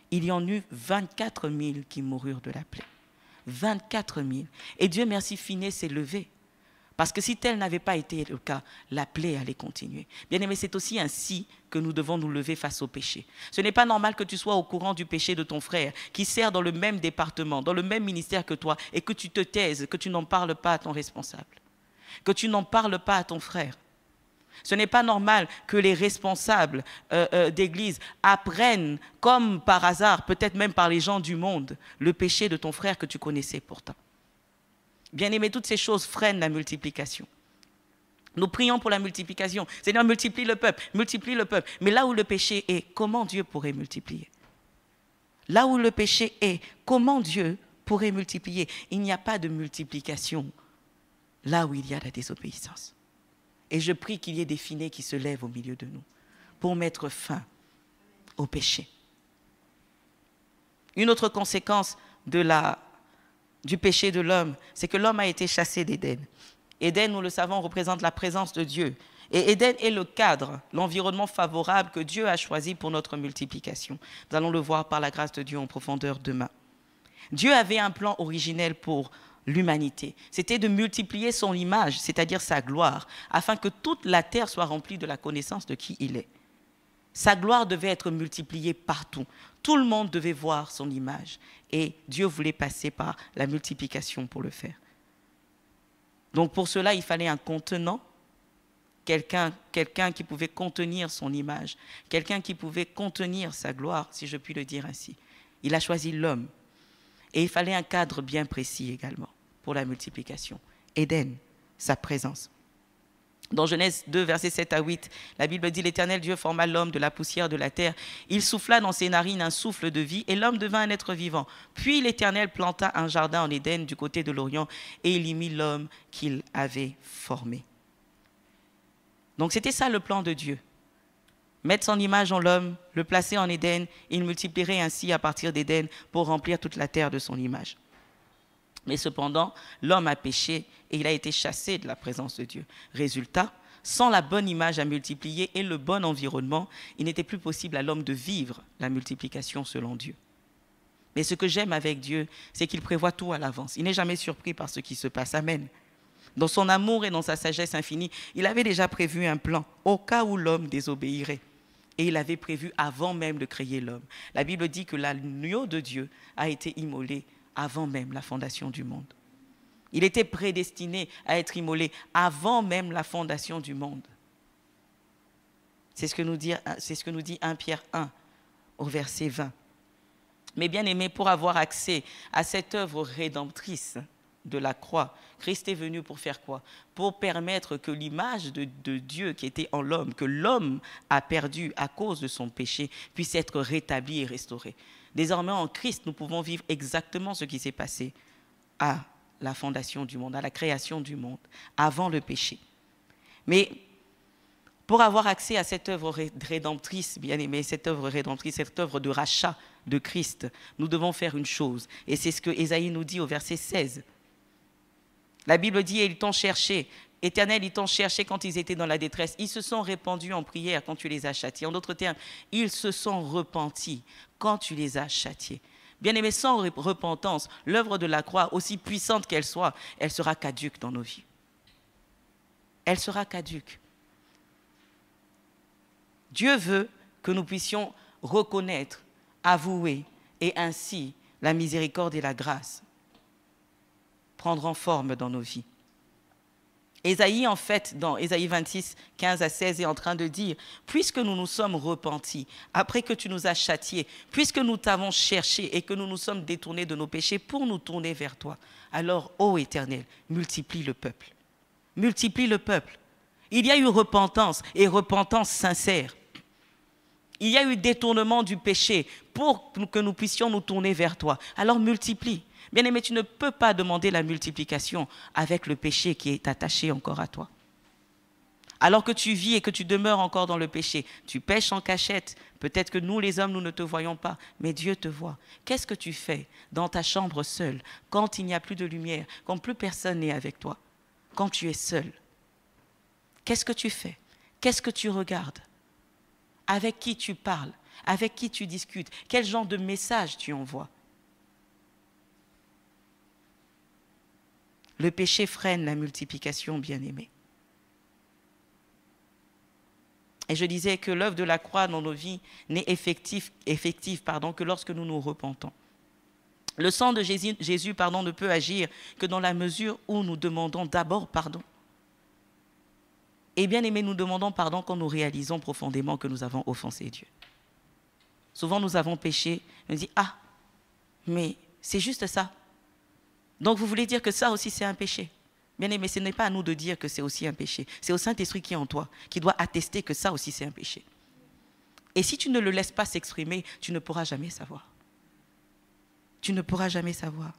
Il y en eut 24 000 qui moururent de la plaie. 24 000. Et Dieu merci, Phiné s'est levé. Parce que si tel n'avait pas été le cas, la plaie allait continuer. Bien aimé, c'est aussi ainsi que nous devons nous lever face au péché. Ce n'est pas normal que tu sois au courant du péché de ton frère, qui sert dans le même département, dans le même ministère que toi, et que tu te taises, que tu n'en parles pas à ton responsable, que tu n'en parles pas à ton frère. Ce n'est pas normal que les responsables d'église apprennent, comme par hasard, peut-être même par les gens du monde, le péché de ton frère que tu connaissais pourtant. Bien-aimé, toutes ces choses freinent la multiplication. Nous prions pour la multiplication. Seigneur, multiplie le peuple, multiplie le peuple. Mais là où le péché est, comment Dieu pourrait multiplier? Là où le péché est, comment Dieu pourrait multiplier? Il n'y a pas de multiplication là où il y a la désobéissance. Et je prie qu'il y ait des Phinées qui se lèvent au milieu de nous pour mettre fin au péché. Une autre conséquence du péché de l'homme, c'est que l'homme a été chassé d'Éden. Éden, nous le savons, représente la présence de Dieu. Et Éden est le cadre, l'environnement favorable que Dieu a choisi pour notre multiplication. Nous allons le voir par la grâce de Dieu en profondeur demain. Dieu avait un plan originel pour l'humanité. C'était de multiplier son image, c'est-à-dire sa gloire, afin que toute la terre soit remplie de la connaissance de qui il est. Sa gloire devait être multipliée partout. Tout le monde devait voir son image. Et Dieu voulait passer par la multiplication pour le faire. Donc pour cela, il fallait un contenant, quelqu'un qui pouvait contenir son image, quelqu'un qui pouvait contenir sa gloire, si je puis le dire ainsi. Il a choisi l'homme. Et il fallait un cadre bien précis également pour la multiplication. Éden, sa présence. Dans Genèse 2, versets 7 à 8, la Bible dit « L'Éternel Dieu forma l'homme de la poussière de la terre. Il souffla dans ses narines un souffle de vie, et l'homme devint un être vivant. Puis l'Éternel planta un jardin en Éden du côté de l'Orient, et il y mit l'homme qu'il avait formé. » Donc c'était ça le plan de Dieu. Mettre son image en l'homme, le placer en Éden, il multiplierait ainsi à partir d'Éden pour remplir toute la terre de son image. Mais cependant, l'homme a péché et il a été chassé de la présence de Dieu. Résultat, sans la bonne image à multiplier et le bon environnement, il n'était plus possible à l'homme de vivre la multiplication selon Dieu. Mais ce que j'aime avec Dieu, c'est qu'il prévoit tout à l'avance. Il n'est jamais surpris par ce qui se passe. Amen. Dans son amour et dans sa sagesse infinie, il avait déjà prévu un plan au cas où l'homme désobéirait. Et il avait prévu avant même de créer l'homme. La Bible dit que l'agneau de Dieu a été immolé avant même la fondation du monde. Il était prédestiné à être immolé avant même la fondation du monde. C'est ce que nous dit 1 Pierre 1 au verset 20. Mais bien aimé, pour avoir accès à cette œuvre rédemptrice de la croix, Christ est venu pour faire quoi? Pour permettre que l'image de Dieu qui était en l'homme, que l'homme a perdu à cause de son péché, puisse être rétablie et restaurée. Désormais, en Christ, nous pouvons vivre exactement ce qui s'est passé à la fondation du monde, à la création du monde, avant le péché. Mais pour avoir accès à cette œuvre rédemptrice, bien aimé, cette œuvre rédemptrice, cette œuvre de rachat de Christ, nous devons faire une chose. Et c'est ce que Ésaïe nous dit au verset 16. La Bible dit, ils t'ont cherché. Éternel, ils t'ont cherché quand ils étaient dans la détresse. Ils se sont répandus en prière quand tu les as châtiés. En d'autres termes, ils se sont repentis quand tu les as châtiés. Bien-aimés, sans repentance, l'œuvre de la croix, aussi puissante qu'elle soit, elle sera caduque dans nos vies. Elle sera caduque. Dieu veut que nous puissions reconnaître, avouer et ainsi la miséricorde et la grâce prendront forme dans nos vies. Ésaïe, en fait, dans Ésaïe 26, 15 à 16, est en train de dire « Puisque nous nous sommes repentis, après que tu nous as châtiés, puisque nous t'avons cherché et que nous nous sommes détournés de nos péchés pour nous tourner vers toi, alors, ô Éternel, multiplie le peuple. Multiplie le peuple. » Il y a eu repentance et repentance sincère. Il y a eu détournement du péché pour que nous puissions nous tourner vers toi. Alors multiplie. Bien-aimé, tu ne peux pas demander la multiplication avec le péché qui est attaché encore à toi. Alors que tu vis et que tu demeures encore dans le péché, tu pèches en cachette. Peut-être que nous, les hommes, nous ne te voyons pas, mais Dieu te voit. Qu'est-ce que tu fais dans ta chambre seule, quand il n'y a plus de lumière, quand plus personne n'est avec toi, quand tu es seul? Qu'est-ce que tu fais? Qu'est-ce que tu regardes? Avec qui tu parles? Avec qui tu discutes? Quel genre de message tu envoies? Le péché freine la multiplication, bien-aimés. Et je disais que l'œuvre de la croix dans nos vies n'est effective que lorsque nous nous repentons. Le sang de Jésus ne peut agir que dans la mesure où nous demandons d'abord pardon. Et bien aimé, nous demandons pardon quand nous réalisons profondément que nous avons offensé Dieu. Souvent nous avons péché, on dit « Ah, mais c'est juste ça. Donc vous voulez dire que ça aussi c'est un péché ?» Bien aimé, ce n'est pas à nous de dire que c'est aussi un péché. C'est au Saint-Esprit qui est en toi, qui doit attester que ça aussi c'est un péché. Et si tu ne le laisses pas s'exprimer, tu ne pourras jamais savoir. Tu ne pourras jamais savoir.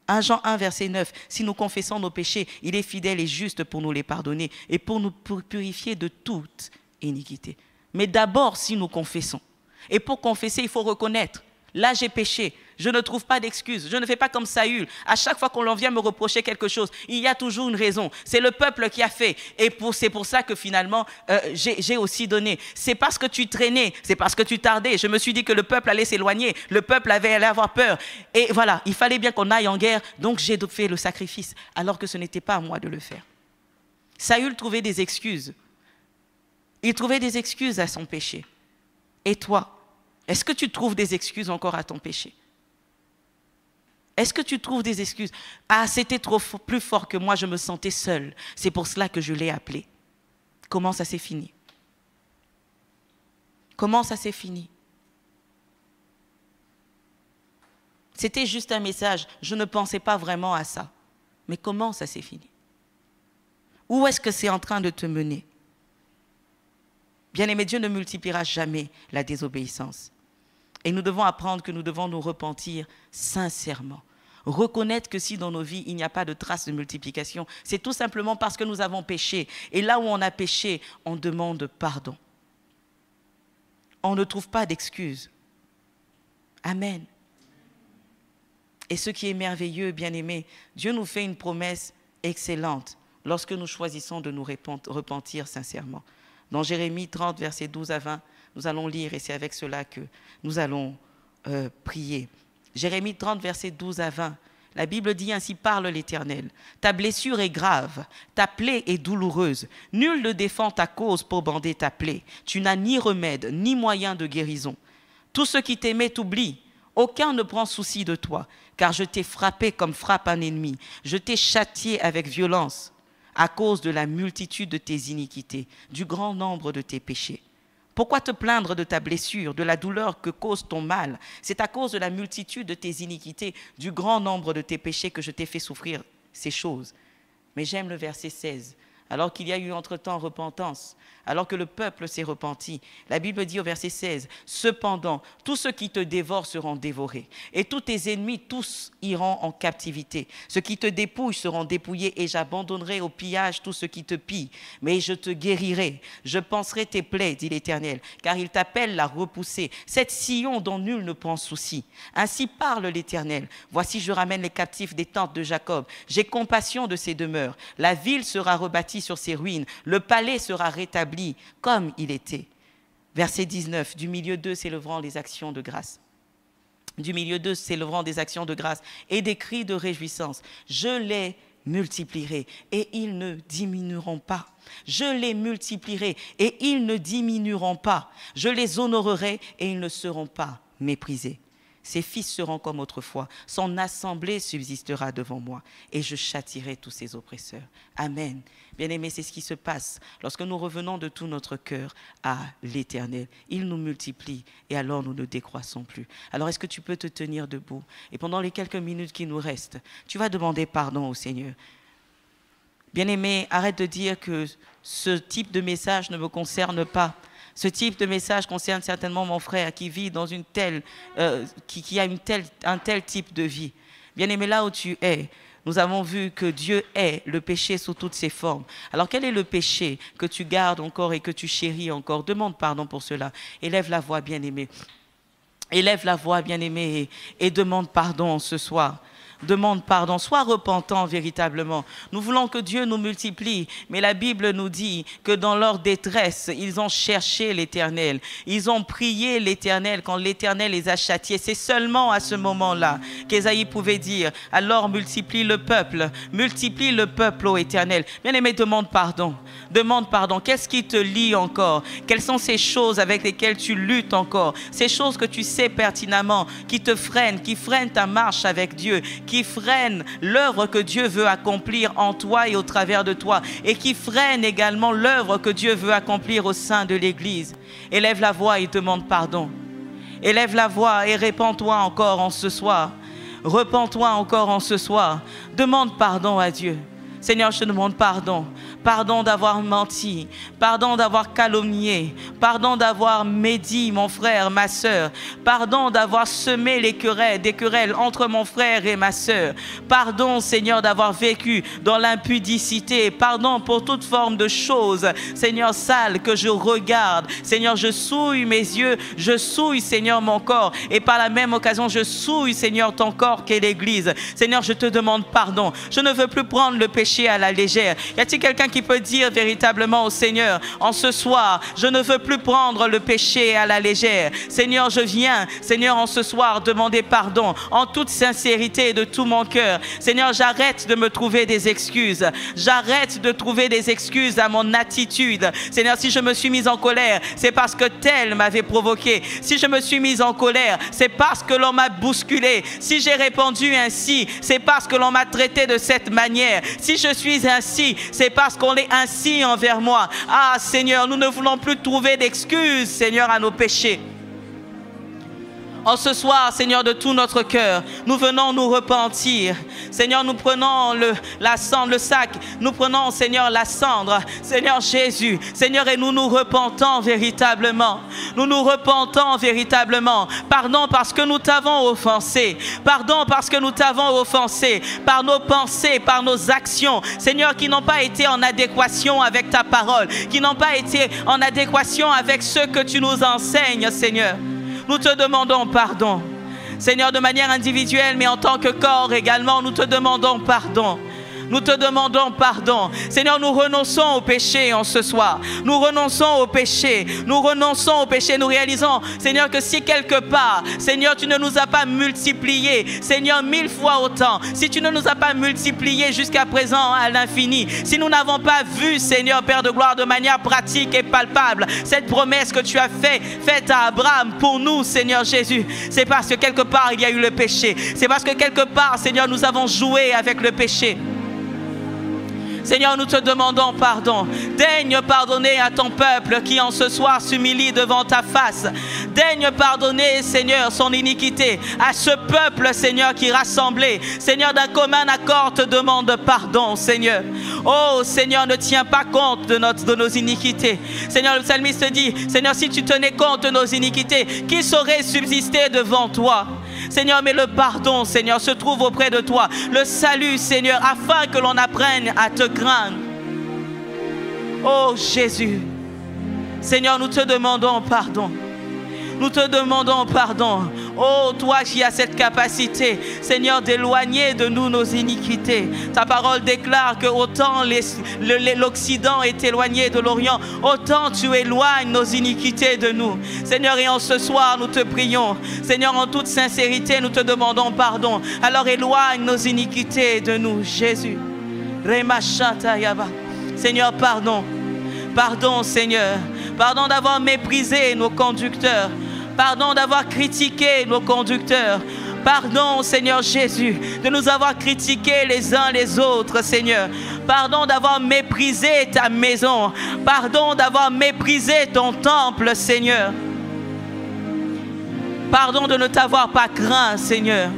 1 Jean 1, verset 9, « Si nous confessons nos péchés, il est fidèle et juste pour nous les pardonner et pour nous purifier de toute iniquité. » Mais d'abord, si nous confessons. Et pour confesser, il faut reconnaître. Là, j'ai péché. Je ne trouve pas d'excuses. Je ne fais pas comme Saül. À chaque fois qu'on vient me reprocher quelque chose, il y a toujours une raison. C'est le peuple qui a fait. Et c'est pour ça que finalement, j'ai aussi donné. C'est parce que tu traînais. C'est parce que tu tardais. Je me suis dit que le peuple allait s'éloigner. Le peuple allait avoir peur. Et voilà, il fallait bien qu'on aille en guerre. Donc, j'ai fait le sacrifice. Alors que ce n'était pas à moi de le faire. Saül trouvait des excuses. Il trouvait des excuses à son péché. Et toi, est-ce que tu trouves des excuses encore à ton péché? Est-ce que tu trouves des excuses? Ah, c'était plus fort que moi, je me sentais seule. C'est pour cela que je l'ai appelé. Comment ça s'est fini? Comment ça s'est fini? C'était juste un message. Je ne pensais pas vraiment à ça. Mais comment ça s'est fini? Où est-ce que c'est en train de te mener? Bien-aimé, Dieu ne multipliera jamais la désobéissance. Et nous devons apprendre que nous devons nous repentir sincèrement. Reconnaître que si dans nos vies, il n'y a pas de trace de multiplication, c'est tout simplement parce que nous avons péché. Et là où on a péché, on demande pardon. On ne trouve pas d'excuses. Amen. Et ce qui est merveilleux, bien-aimé, Dieu nous fait une promesse excellente lorsque nous choisissons de nous repentir sincèrement. Dans Jérémie 30, versets 12 à 20, nous allons lire et c'est avec cela que nous allons prier. Jérémie 30, versets 12 à 20, la Bible dit: ainsi parle l'Éternel. Ta blessure est grave, ta plaie est douloureuse. Nul ne défend ta cause pour bander ta plaie. Tu n'as ni remède, ni moyen de guérison. Tous ceux qui t'aimaient t'oublient. Aucun ne prend souci de toi, car je t'ai frappé comme frappe un ennemi. Je t'ai châtié avec violence à cause de la multitude de tes iniquités, du grand nombre de tes péchés. Pourquoi te plaindre de ta blessure, de la douleur que cause ton mal? C'est à cause de la multitude de tes iniquités, du grand nombre de tes péchés que je t'ai fait souffrir ces choses. Mais j'aime le verset 16. Alors qu'il y a eu entre-temps repentance, alors que le peuple s'est repenti, la Bible dit au verset 16, « Cependant, tous ceux qui te dévorent seront dévorés, et tous tes ennemis, tous iront en captivité. Ceux qui te dépouillent seront dépouillés, et j'abandonnerai au pillage tous ceux qui te pillent. Mais je te guérirai, je panserai tes plaies, dit l'Éternel, car il t'appelle la repoussée, cette Sion dont nul ne prend souci. Ainsi parle l'Éternel, voici je ramène les captifs des tentes de Jacob, j'ai compassion de ses demeures, la ville sera rebâtie sur ses ruines, le palais sera rétabli comme il était. » Verset 19, du milieu d'eux s'élèveront les actions de grâce. Du milieu d'eux s'élèveront des actions de grâce et des cris de réjouissance. Je les multiplierai et ils ne diminueront pas. Je les multiplierai et ils ne diminueront pas. Je les honorerai et ils ne seront pas méprisés. Ses fils seront comme autrefois. Son assemblée subsistera devant moi et je châtierai tous ses oppresseurs. Amen. Bien-aimés, c'est ce qui se passe lorsque nous revenons de tout notre cœur à l'Éternel. Il nous multiplie et alors nous ne décroissons plus. Alors est-ce que tu peux te tenir debout? Et pendant les quelques minutes qui nous restent, tu vas demander pardon au Seigneur. Bien-aimé, arrête de dire que ce type de message ne me concerne pas. Ce type de message concerne certainement mon frère qui vit dans une telle, qui a un tel type de vie. Bien-aimé, là où tu es, nous avons vu que Dieu est le péché sous toutes ses formes. Alors quel est le péché que tu gardes encore et que tu chéris encore? Demande pardon pour cela. Élève la voix, bien-aimé. Élève la voix, bien-aimé, et demande pardon ce soir. Demande pardon, sois repentant véritablement. Nous voulons que Dieu nous multiplie, mais la Bible nous dit que dans leur détresse, ils ont cherché l'Éternel. Ils ont prié l'Éternel quand l'Éternel les a châtiés. C'est seulement à ce moment-là qu'Ésaïe pouvait dire, alors multiplie le peuple, ô Éternel. Bien-aimé, demande pardon. Demande pardon. Qu'est-ce qui te lie encore? Quelles sont ces choses avec lesquelles tu luttes encore? Ces choses que tu sais pertinemment, qui te freinent, qui freinent ta marche avec Dieu, qui freinent l'œuvre que Dieu veut accomplir en toi et au travers de toi, et qui freinent également l'œuvre que Dieu veut accomplir au sein de l'Église. Élève la voix et demande pardon. Élève la voix et répands-toi encore en ce soir. Repens-toi encore en ce soir. Demande pardon à Dieu. Seigneur, je te demande pardon. Pardon d'avoir menti, pardon d'avoir calomnié, pardon d'avoir médit mon frère, ma sœur, pardon d'avoir semé des querelles entre mon frère et ma sœur. Pardon, Seigneur, d'avoir vécu dans l'impudicité. Pardon pour toute forme de choses, Seigneur, sales que je regarde. Seigneur, je souille mes yeux, je souille, Seigneur, mon corps. Et par la même occasion, je souille, Seigneur, ton corps qu'est l'Église. Seigneur, je te demande pardon. Je ne veux plus prendre le péché à la légère. Y a-t-il quelqu'un qui peut dire véritablement au Seigneur, en ce soir, je ne veux plus prendre le péché à la légère. Seigneur, je viens, Seigneur, en ce soir, demander pardon en toute sincérité et de tout mon cœur. Seigneur, j'arrête de me trouver des excuses. J'arrête de trouver des excuses à mon attitude. Seigneur, si je me suis mise en colère, c'est parce que tel m'avait provoqué. Si je me suis mise en colère, c'est parce que l'on m'a bousculé. Si j'ai répondu ainsi, c'est parce que l'on m'a traité de cette manière. Si je suis ainsi, c'est parce qu'on est ainsi envers moi. Ah Seigneur, nous ne voulons plus trouver d'excuses, Seigneur, à nos péchés. En ce soir, Seigneur, de tout notre cœur, nous venons nous repentir. Seigneur, nous prenons le sac, nous prenons, Seigneur, la cendre. Seigneur Jésus, Seigneur, et nous nous repentons véritablement. Nous nous repentons véritablement. Pardon parce que nous t'avons offensé. Pardon parce que nous t'avons offensé par nos pensées, par nos actions. Seigneur, qui n'ont pas été en adéquation avec ta parole, qui n'ont pas été en adéquation avec ce que tu nous enseignes, Seigneur. Nous te demandons pardon. Seigneur, de manière individuelle, mais en tant que corps également, nous te demandons pardon. Nous te demandons pardon. Seigneur, nous renonçons au péché en ce soir. Nous renonçons au péché. Nous renonçons au péché. Nous réalisons, Seigneur, que si quelque part, Seigneur, tu ne nous as pas multipliés, Seigneur, 1000 fois autant, si tu ne nous as pas multipliés jusqu'à présent à l'infini, si nous n'avons pas vu, Seigneur, Père de gloire, de manière pratique et palpable, cette promesse que tu as faite à Abraham pour nous, Seigneur Jésus, c'est parce que quelque part, il y a eu le péché. C'est parce que quelque part, Seigneur, nous avons joué avec le péché. Seigneur, nous te demandons pardon. Daigne pardonner à ton peuple qui en ce soir s'humilie devant ta face. Daigne pardonner, Seigneur, son iniquité. À ce peuple, Seigneur, qui rassemblé, Seigneur, d'un commun accord te demande pardon, Seigneur. Oh, Seigneur, ne tiens pas compte de nos iniquités. Seigneur, le psalmiste dit, Seigneur, si tu tenais compte de nos iniquités, qui saurait subsister devant toi? Seigneur, mais le pardon, Seigneur, se trouve auprès de toi. Le salut, Seigneur, afin que l'on apprenne à te craindre. Oh Jésus, Seigneur, nous te demandons pardon. Nous te demandons pardon. Oh, toi qui as cette capacité, Seigneur, d'éloigner de nous nos iniquités. Ta parole déclare que autant l'Occident est éloigné de l'Orient, autant tu éloignes nos iniquités de nous. Seigneur, et en ce soir, nous te prions. Seigneur, en toute sincérité, nous te demandons pardon. Alors éloigne nos iniquités de nous, Jésus. Seigneur, pardon. Pardon, Seigneur. Pardon d'avoir méprisé nos conducteurs. Pardon d'avoir critiqué nos conducteurs. Pardon, Seigneur Jésus, de nous avoir critiqués les uns les autres, Seigneur. Pardon d'avoir méprisé ta maison. Pardon d'avoir méprisé ton temple, Seigneur. Pardon de ne t'avoir pas craint, Seigneur.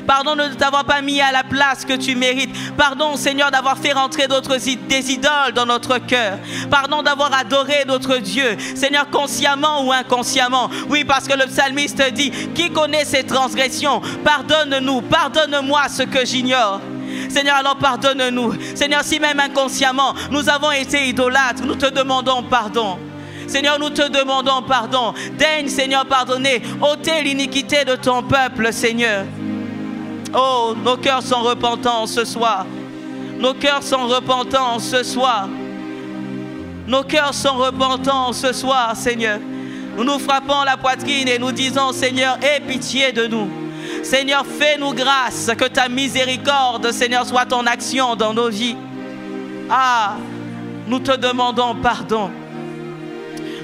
Pardon de ne t'avoir pas mis à la place que tu mérites. Pardon, Seigneur, d'avoir fait rentrer des idoles dans notre cœur. Pardon d'avoir adoré d'autres dieux. Seigneur, consciemment ou inconsciemment. Oui, parce que le psalmiste dit, qui connaît ses transgressions? Pardonne-nous, pardonne-moi ce que j'ignore. Seigneur, alors pardonne-nous. Seigneur, si même inconsciemment, nous avons été idolâtres, nous te demandons pardon. Seigneur, nous te demandons pardon. Daigne, Seigneur, pardonner, ôter l'iniquité de ton peuple, Seigneur. Oh, nos cœurs sont repentants ce soir. Nos cœurs sont repentants ce soir. Nos cœurs sont repentants ce soir, Seigneur. Nous nous frappons la poitrine et nous disons, Seigneur, aie pitié de nous. Seigneur, fais-nous grâce, que ta miséricorde, Seigneur, soit en action dans nos vies. Ah, nous te demandons pardon.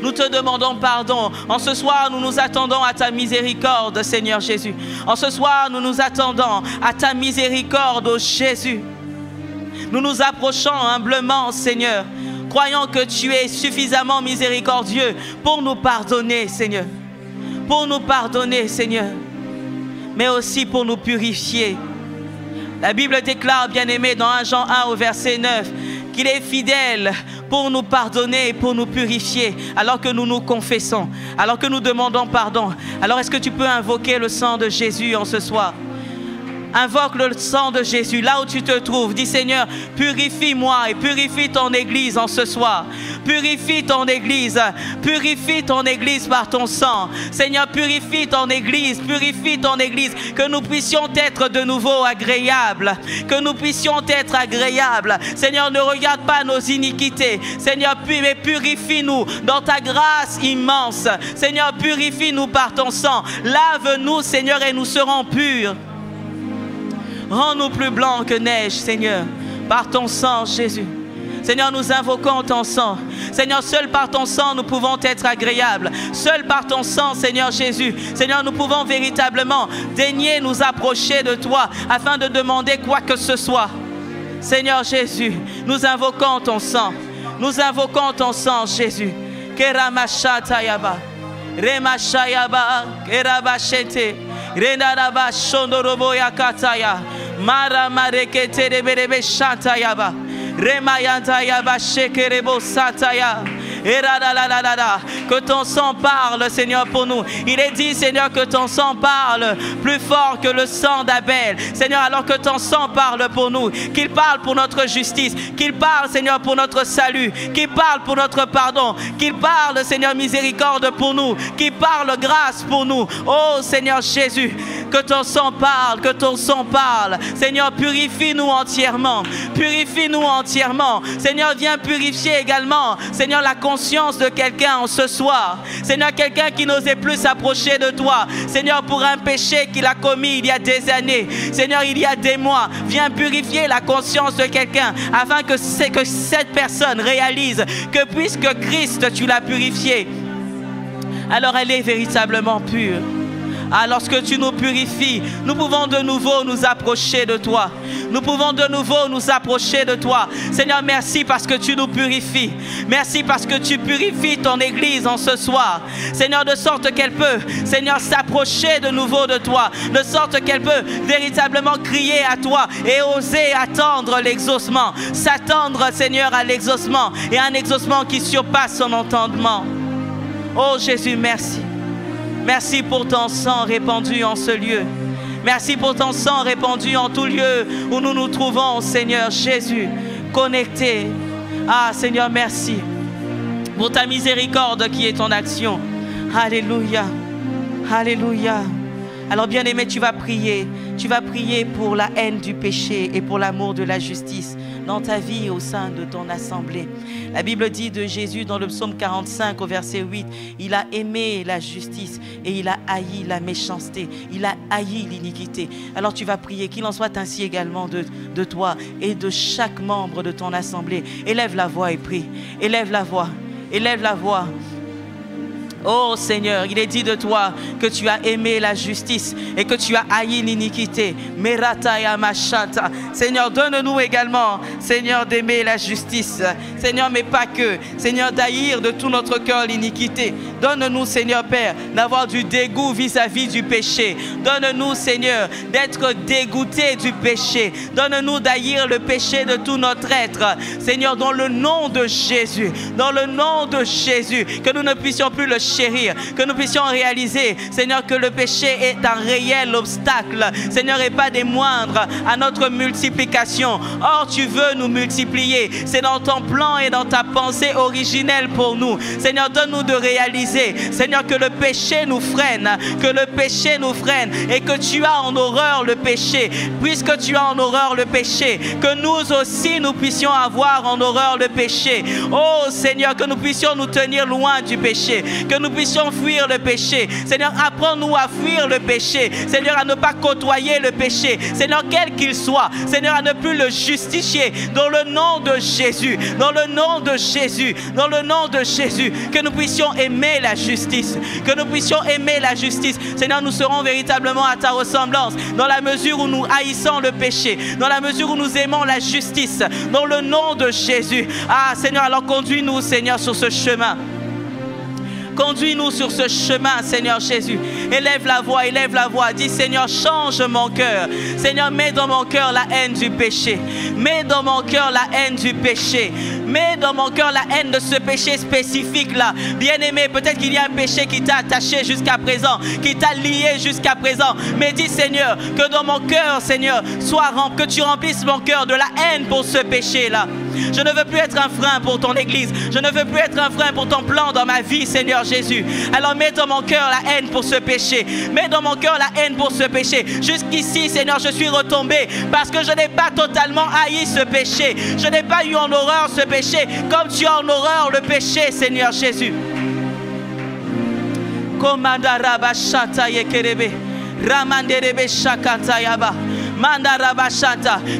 Nous te demandons pardon. En ce soir, nous nous attendons à ta miséricorde, Seigneur Jésus. En ce soir, nous nous attendons à ta miséricorde, oh Jésus. Nous nous approchons humblement, Seigneur, croyant que tu es suffisamment miséricordieux pour nous pardonner, Seigneur. Pour nous pardonner, Seigneur. Mais aussi pour nous purifier. La Bible déclare, bien-aimé, dans 1 Jean 1 au verset 9, qu'il est fidèle pour nous pardonner et pour nous purifier, alors que nous nous confessons, alors que nous demandons pardon. Alors est-ce que tu peux invoquer le sang de Jésus en ce soir? Invoque le sang de Jésus là où tu te trouves. Dis, Seigneur, purifie-moi et purifie ton église en ce soir. Purifie ton église par ton sang. Seigneur, purifie ton église, que nous puissions être de nouveau agréables, que nous puissions être agréables. Seigneur, ne regarde pas nos iniquités. Seigneur, mais purifie-nous dans ta grâce immense. Seigneur, purifie-nous par ton sang. Lave-nous, Seigneur, et nous serons purs. Rends-nous plus blancs que neige, Seigneur, par ton sang, Jésus. Seigneur, nous invoquons ton sang. Seigneur, seul par ton sang, nous pouvons être agréables. Seul par ton sang, Seigneur Jésus. Seigneur, nous pouvons véritablement daigner nous approcher de toi afin de demander quoi que ce soit. Seigneur Jésus, nous invoquons ton sang. Nous invoquons ton sang, Jésus. Keramashata yaba. Remashayaba, Kerabashete, Renaraba Shondorobo Yakataya, Mara Marekete de Berebe Shatayaba, Remayantayaba Shekerebo Sataya. Que ton sang parle, Seigneur, pour nous. Il est dit, Seigneur, que ton sang parle plus fort que le sang d'Abel. Seigneur, alors que ton sang parle pour nous, qu'il parle pour notre justice, qu'il parle, Seigneur, pour notre salut, qu'il parle pour notre pardon, qu'il parle, Seigneur, miséricorde pour nous, qu'il parle grâce pour nous. Oh, Seigneur Jésus, que ton sang parle, que ton sang parle. Seigneur, purifie-nous entièrement. Purifie-nous entièrement. Seigneur, viens purifier également, Seigneur, la conscience de quelqu'un en ce soir. Seigneur, quelqu'un qui n'osait plus s'approcher de toi. Seigneur, pour un péché qu'il a commis il y a des années. Seigneur, il y a des mois. Viens purifier la conscience de quelqu'un afin que cette personne réalise que puisque Christ, tu l'as purifié, alors elle est véritablement pure. Ah, lorsque tu nous purifies, nous pouvons de nouveau nous approcher de toi. Nous pouvons de nouveau nous approcher de toi. Seigneur, merci parce que tu nous purifies. Merci parce que tu purifies ton Église en ce soir. Seigneur, de sorte qu'elle peut, Seigneur, s'approcher de nouveau de toi. De sorte qu'elle peut véritablement crier à toi et oser attendre l'exaucement. S'attendre, Seigneur, à l'exaucement. Et un exaucement qui surpasse son entendement. Oh Jésus, merci. Merci pour ton sang répandu en ce lieu. Merci pour ton sang répandu en tout lieu où nous nous trouvons, Seigneur Jésus, connectés. Ah, Seigneur, merci pour ta miséricorde qui est ton action. Alléluia. Alléluia. Alors, bien-aimé, tu vas prier. Tu vas prier pour la haine du péché et pour l'amour de la justice dans ta vie au sein de ton assemblée. La Bible dit de Jésus dans le psaume 45 au verset 8, il a aimé la justice et il a haï la méchanceté, il a haï l'iniquité. Alors tu vas prier qu'il en soit ainsi également de toi et de chaque membre de ton assemblée. Élève la voix et prie, élève la voix, élève la voix. Oh Seigneur, il est dit de toi que tu as aimé la justice et que tu as haï l'iniquité. Merataya machata. Seigneur, donne-nous également, Seigneur, d'aimer la justice. Seigneur, mais pas que. Seigneur, d'haïr de tout notre cœur l'iniquité. Donne-nous, Seigneur Père, d'avoir du dégoût vis-à-vis du péché. Donne-nous, Seigneur, d'être dégoûté du péché. Donne-nous d'haïr le péché de tout notre être. Seigneur, dans le nom de Jésus, dans le nom de Jésus, que nous ne puissions plus le chérir, que nous puissions réaliser, Seigneur, que le péché est un réel obstacle, Seigneur, et pas des moindres à notre multiplication. Or, tu veux nous multiplier. C'est dans ton plan et dans ta pensée originelle pour nous. Seigneur, donne-nous de réaliser, Seigneur, que le péché nous freine, que le péché nous freine et que tu as en horreur le péché. Puisque tu as en horreur le péché, que nous aussi nous puissions avoir en horreur le péché. Oh Seigneur, que nous puissions nous tenir loin du péché, que nous puissions fuir le péché. Seigneur, apprends-nous à fuir le péché. Seigneur, à ne pas côtoyer le péché. Seigneur, quel qu'il soit. Seigneur, à ne plus le justifier. Dans le nom de Jésus. Dans le nom de Jésus. Dans le nom de Jésus. Que nous puissions aimer la justice. Que nous puissions aimer la justice. Seigneur, nous serons véritablement à ta ressemblance. Dans la mesure où nous haïssons le péché. Dans la mesure où nous aimons la justice. Dans le nom de Jésus. Ah, Seigneur, alors conduis-nous, Seigneur, sur ce chemin. Conduis-nous sur ce chemin, Seigneur Jésus. Élève la voix. Dis, Seigneur, change mon cœur. Seigneur, mets dans mon cœur la haine du péché. Mets dans mon cœur la haine du péché. Mets dans mon cœur la haine de ce péché spécifique-là. Bien-aimé, peut-être qu'il y a un péché qui t'a attaché jusqu'à présent, qui t'a lié jusqu'à présent. Mais dis, Seigneur, que dans mon cœur, Seigneur, que tu remplisses mon cœur de la haine pour ce péché-là. Je ne veux plus être un frein pour ton Église. Je ne veux plus être un frein pour ton plan dans ma vie, Seigneur Jésus. Alors mets dans mon cœur la haine pour ce péché. Mets dans mon cœur la haine pour ce péché. Jusqu'ici, Seigneur, je suis retombé parce que je n'ai pas totalement haï ce péché. Je n'ai pas eu en horreur ce péché comme tu as en horreur le péché, Seigneur Jésus. Komandara shata yekerebe. Ramanderebe shakata yaba.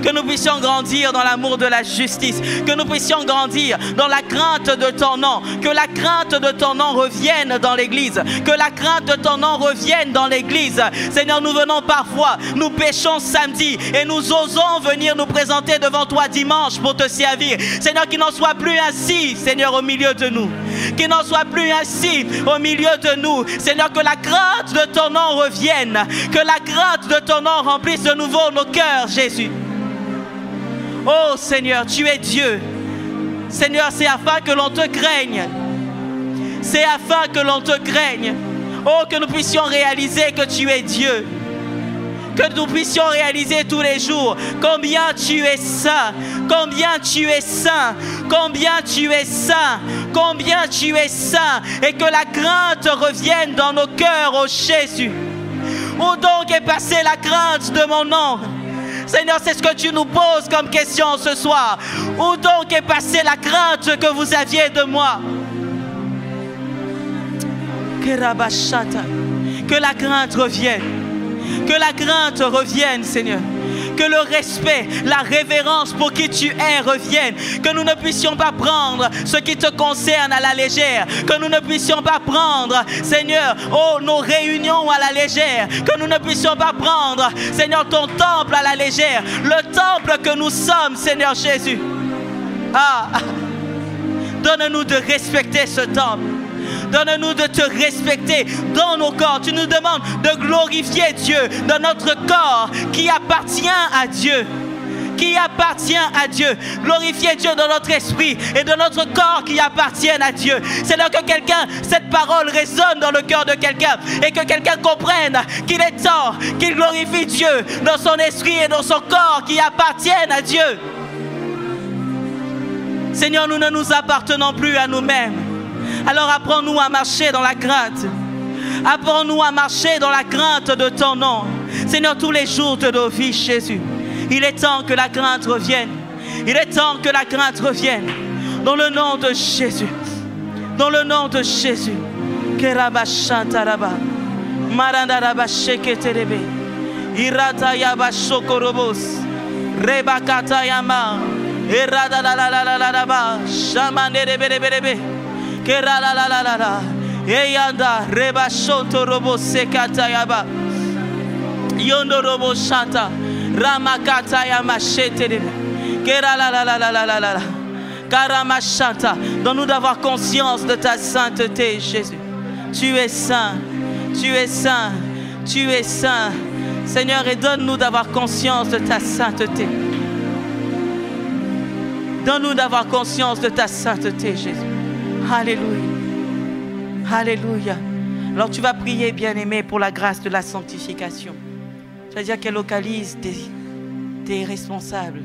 Que nous puissions grandir dans l'amour de la justice, que nous puissions grandir dans la crainte de ton nom, que la crainte de ton nom revienne dans l'église, que la crainte de ton nom revienne dans l'église. Seigneur, nous venons parfois, nous péchons samedi et nous osons venir nous présenter devant toi dimanche pour te servir. Seigneur, qu'il n'en soit plus ainsi, Seigneur, au milieu de nous. qu'il n'en soit plus ainsi au milieu de nous. Seigneur, que la crainte de ton nom revienne, que la crainte de ton nom remplisse de nouveau nos cœurs, Jésus. Oh Seigneur, tu es Dieu. Seigneur, c'est afin que l'on te craigne. C'est afin que l'on te craigne. Oh, que nous puissions réaliser que tu es Dieu. Que nous puissions réaliser tous les jours combien tu es saint, combien tu es saint, combien tu es saint, combien tu es saint, et que la crainte revienne dans nos cœurs, ô Jésus. Où donc est passée la crainte de mon nom? Seigneur, c'est ce que tu nous poses comme question ce soir. Où donc est passée la crainte que vous aviez de moi? Que la crainte revienne. Que la crainte revienne, Seigneur. Que le respect, la révérence pour qui tu es revienne. Que nous ne puissions pas prendre ce qui te concerne à la légère. Que nous ne puissions pas prendre, Seigneur, oh, nos réunions à la légère. Que nous ne puissions pas prendre, Seigneur, ton temple à la légère. Le temple que nous sommes, Seigneur Jésus. Ah, donne-nous de respecter ce temple. Donne-nous de te respecter dans nos corps. Tu nous demandes de glorifier Dieu dans notre corps qui appartient à Dieu. Qui appartient à Dieu. Glorifier Dieu dans notre esprit et dans notre corps qui appartiennent à Dieu. C'est là que quelqu'un, cette parole résonne dans le cœur de quelqu'un et que quelqu'un comprenne qu'il est temps qu'il glorifie Dieu dans son esprit et dans son corps qui appartiennent à Dieu. Seigneur, nous ne nous appartenons plus à nous-mêmes. Alors apprends-nous à marcher dans la crainte. Apprends-nous à marcher dans la crainte de ton nom. Seigneur, tous les jours de nos vies, Jésus. Il est temps que la crainte revienne. Il est temps que la crainte revienne. Dans le nom de Jésus. Dans le nom de Jésus. Kerabashantaraba. Marandaraba sheketerebe. Iratayaba shokorobos. Rebakatayama. Eradalalalalalalaba. Shamandereberebe. Keralalalala. Eyanda rebashonto robo sekatayaba. Yondo robo shanta. Ramakatayama sheterebe. Keralalalala. Karamashanta. Donne-nous d'avoir conscience de ta sainteté, Jésus. Tu es saint. Tu es saint. Tu es saint. Seigneur, et donne-nous d'avoir conscience de ta sainteté. Donne-nous d'avoir conscience de ta sainteté, Jésus. Alléluia. Alléluia. Alors tu vas prier, bien-aimé, pour la grâce de la sanctification. C'est-à-dire qu'elle localise tes responsables.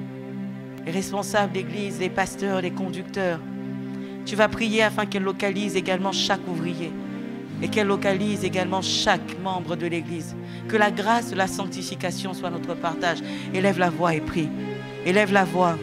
Les responsables d'église, les pasteurs, les conducteurs. Tu vas prier afin qu'elle localise également chaque ouvrier. Et qu'elle localise également chaque membre de l'église. Que la grâce de la sanctification soit notre partage. Élève la voix et prie. Élève la voix.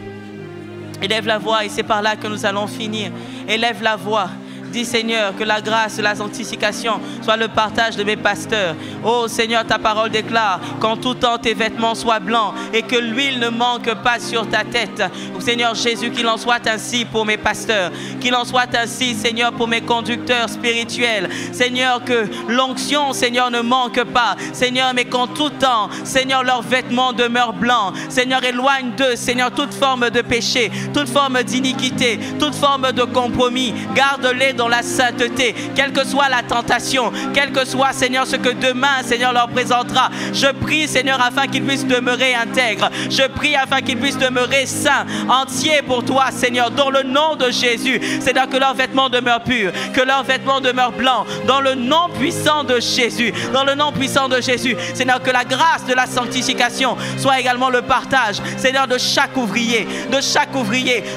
Élève la voix et c'est par là que nous allons finir. Élève la voix. Dis Seigneur, que la grâce de la sanctification soit le partage de mes pasteurs. Oh Seigneur, ta parole déclare qu'en tout temps tes vêtements soient blancs et que l'huile ne manque pas sur ta tête. Oh Seigneur Jésus, qu'il en soit ainsi pour mes pasteurs. Qu'il en soit ainsi, Seigneur, pour mes conducteurs spirituels. Seigneur, que l'onction, Seigneur, ne manque pas. Seigneur, mais qu'en tout temps, Seigneur, leurs vêtements demeurent blancs. Seigneur, éloigne d'eux, Seigneur, toute forme de péché, toute forme d'iniquité, toute forme de compromis. Garde-les dans la sainteté, quelle que soit la tentation, quel que soit, Seigneur, ce que demain, Seigneur, leur présentera. Je prie, Seigneur, afin qu'ils puissent demeurer intègres. Je prie afin qu'ils puissent demeurer saints, entiers pour toi, Seigneur, dans le nom de Jésus. Seigneur, que leurs vêtements demeurent purs, que leurs vêtements demeurent blancs, dans le nom puissant de Jésus. Dans le nom puissant de Jésus. Seigneur, que la grâce de la sanctification soit également le partage, Seigneur, de chaque ouvrier,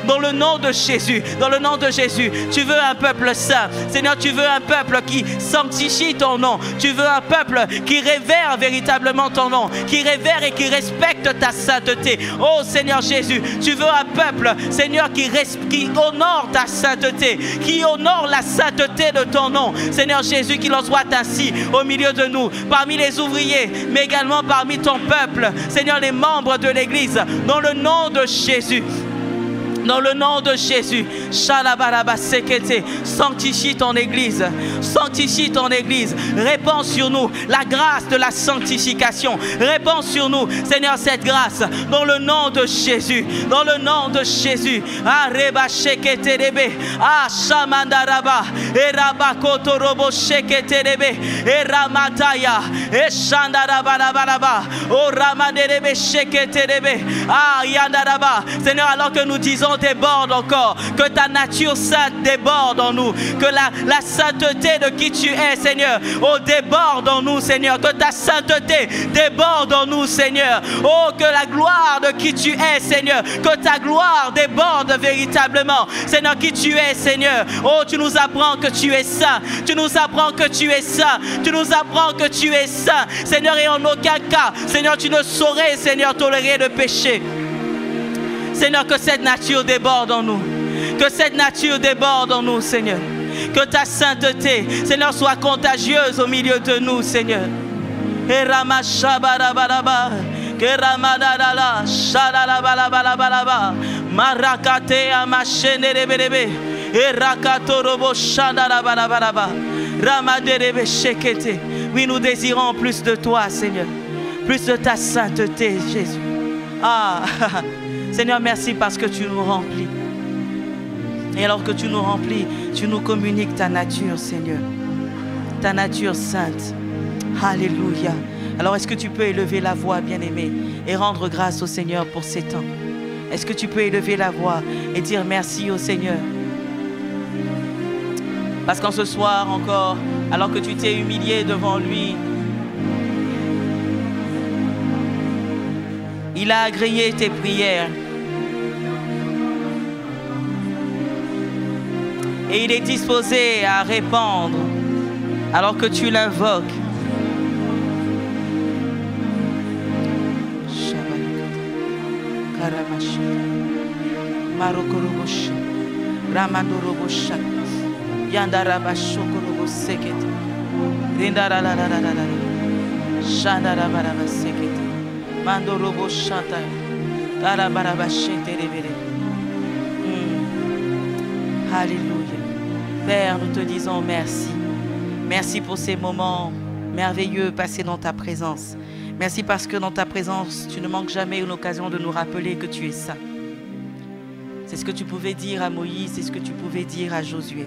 dans le nom de Jésus. Dans le nom de Jésus, tu veux un peuple saint. Seigneur, tu veux un peuple qui sanctifie ton nom. Tu veux un peuple qui révère véritablement ton nom, qui révère et qui respecte ta sainteté. Oh Seigneur Jésus, tu veux un peuple, Seigneur, qui honore ta sainteté, qui honore la sainteté de ton nom. Seigneur Jésus, qu'il en soit ainsi au milieu de nous, parmi les ouvriers, mais également parmi ton peuple. Seigneur, les membres de l'église, dans le nom de Jésus. Dans le nom de Jésus, sanctifie ton Église. Sanctifie ton Église. Répands sur nous la grâce de la sanctification. Répands sur nous, Seigneur, cette grâce. Dans le nom de Jésus. Dans le nom de Jésus. Shamandaraba. Erabakotorobo sheketerebe. Eramataya. Eshandarabaraba. Oramaderebe sheketerebe. Yandaraba. Seigneur, alors que nous disons déborde encore, que ta nature sainte déborde en nous, que la sainteté de qui tu es, Seigneur, oh, déborde en nous, Seigneur, que ta sainteté déborde en nous, Seigneur, oh, que la gloire de qui tu es, Seigneur, que ta gloire déborde véritablement, Seigneur, qui tu es, Seigneur, oh, tu nous apprends que tu es saint, tu nous apprends que tu es saint, tu nous apprends que tu es saint, Seigneur, et en aucun cas, Seigneur, tu ne saurais, Seigneur, tolérer le péché. Seigneur, que cette nature déborde en nous. Que cette nature déborde en nous, Seigneur. Que ta sainteté, Seigneur, soit contagieuse au milieu de nous, Seigneur. Oui, nous désirons plus de toi, Seigneur. Plus de ta sainteté, Jésus. Ah, Seigneur, merci parce que tu nous remplis. Et alors que tu nous remplis, tu nous communiques ta nature, Seigneur. Ta nature sainte. Alléluia. Alors, est-ce que tu peux élever la voix, bien-aimé, et rendre grâce au Seigneur pour ces temps? Est-ce que tu peux élever la voix et dire merci au Seigneur? Parce qu'en ce soir encore, alors que tu t'es humilié devant lui, il a agréé tes prières. Et il est disposé à répondre alors que tu l'invoques. Alléluia. Père, nous te disons merci. Merci pour ces moments merveilleux passés dans ta présence. Merci parce que dans ta présence, tu ne manques jamais une occasion de nous rappeler que tu es saint. C'est ce que tu pouvais dire à Moïse, c'est ce que tu pouvais dire à Josué.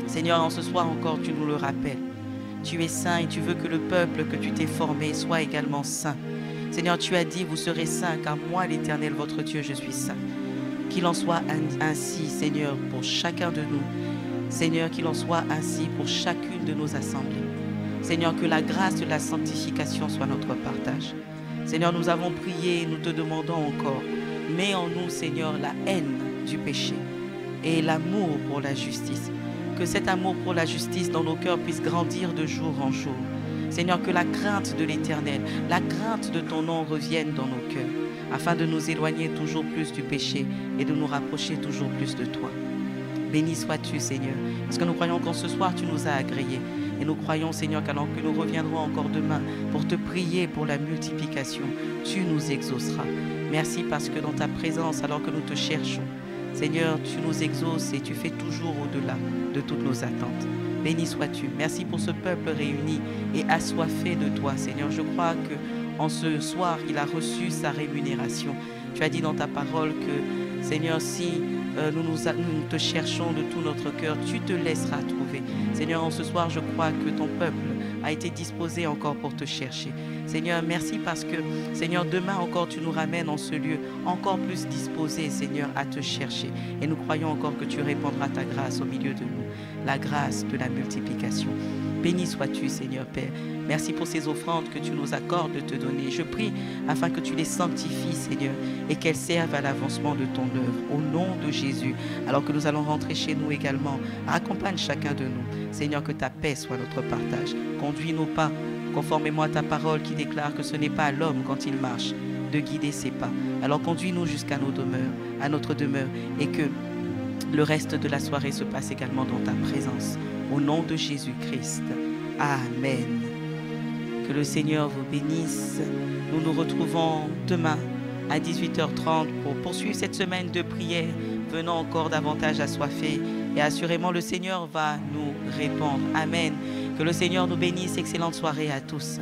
Seigneur, en ce soir encore, tu nous le rappelles. Tu es saint et tu veux que le peuple que tu t'es formé soit également saint. Seigneur, tu as dit, vous serez saints, car moi, l'Éternel, votre Dieu, je suis saint. Qu'il en soit ainsi, Seigneur, pour chacun de nous. Seigneur, qu'il en soit ainsi pour chacune de nos assemblées. Seigneur, que la grâce de la sanctification soit notre partage. Seigneur, nous avons prié, nous te demandons encore. Mets en nous, Seigneur, la haine du péché et l'amour pour la justice. Que cet amour pour la justice dans nos cœurs puisse grandir de jour en jour. Seigneur, que la crainte de l'Éternel, la crainte de ton nom revienne dans nos cœurs, afin de nous éloigner toujours plus du péché et de nous rapprocher toujours plus de toi. Béni sois-tu, Seigneur, parce que nous croyons qu'en ce soir, tu nous as agréés. Et nous croyons, Seigneur, qu'alors que nous reviendrons encore demain pour te prier pour la multiplication, tu nous exauceras. Merci parce que dans ta présence, alors que nous te cherchons, Seigneur, tu nous exauces et tu fais toujours au-delà de toutes nos attentes. Béni sois-tu. Merci pour ce peuple réuni et assoiffé de toi, Seigneur. Je crois que en ce soir, il a reçu sa rémunération. Tu as dit dans ta parole que, Seigneur, si nous te cherchons de tout notre cœur, tu te laisseras trouver. Seigneur, en ce soir, je crois que ton peuple a été disposé encore pour te chercher. Seigneur, merci parce que, Seigneur, demain encore, tu nous ramènes en ce lieu encore plus disposés, Seigneur, à te chercher. Et nous croyons encore que tu répandras ta grâce au milieu de nous, la grâce de la multiplication. Béni sois-tu, Seigneur Père. Merci pour ces offrandes que tu nous accordes de te donner. Je prie afin que tu les sanctifies, Seigneur, et qu'elles servent à l'avancement de ton œuvre. Au nom de Jésus, alors que nous allons rentrer chez nous également, accompagne chacun de nous. Seigneur, que ta paix soit notre partage. Conduis nos pas conformément à ta parole qui déclare que ce n'est pas à l'homme quand il marche de guider ses pas. Alors conduis-nous jusqu'à nos demeures, à notre demeure, et que le reste de la soirée se passe également dans ta présence. Au nom de Jésus-Christ. Amen. Que le Seigneur vous bénisse. Nous nous retrouvons demain à 18h30 pour poursuivre cette semaine de prière. Venons encore davantage assoiffés et assurément le Seigneur va nous répondre. Amen. Que le Seigneur nous bénisse. Excellente soirée à tous.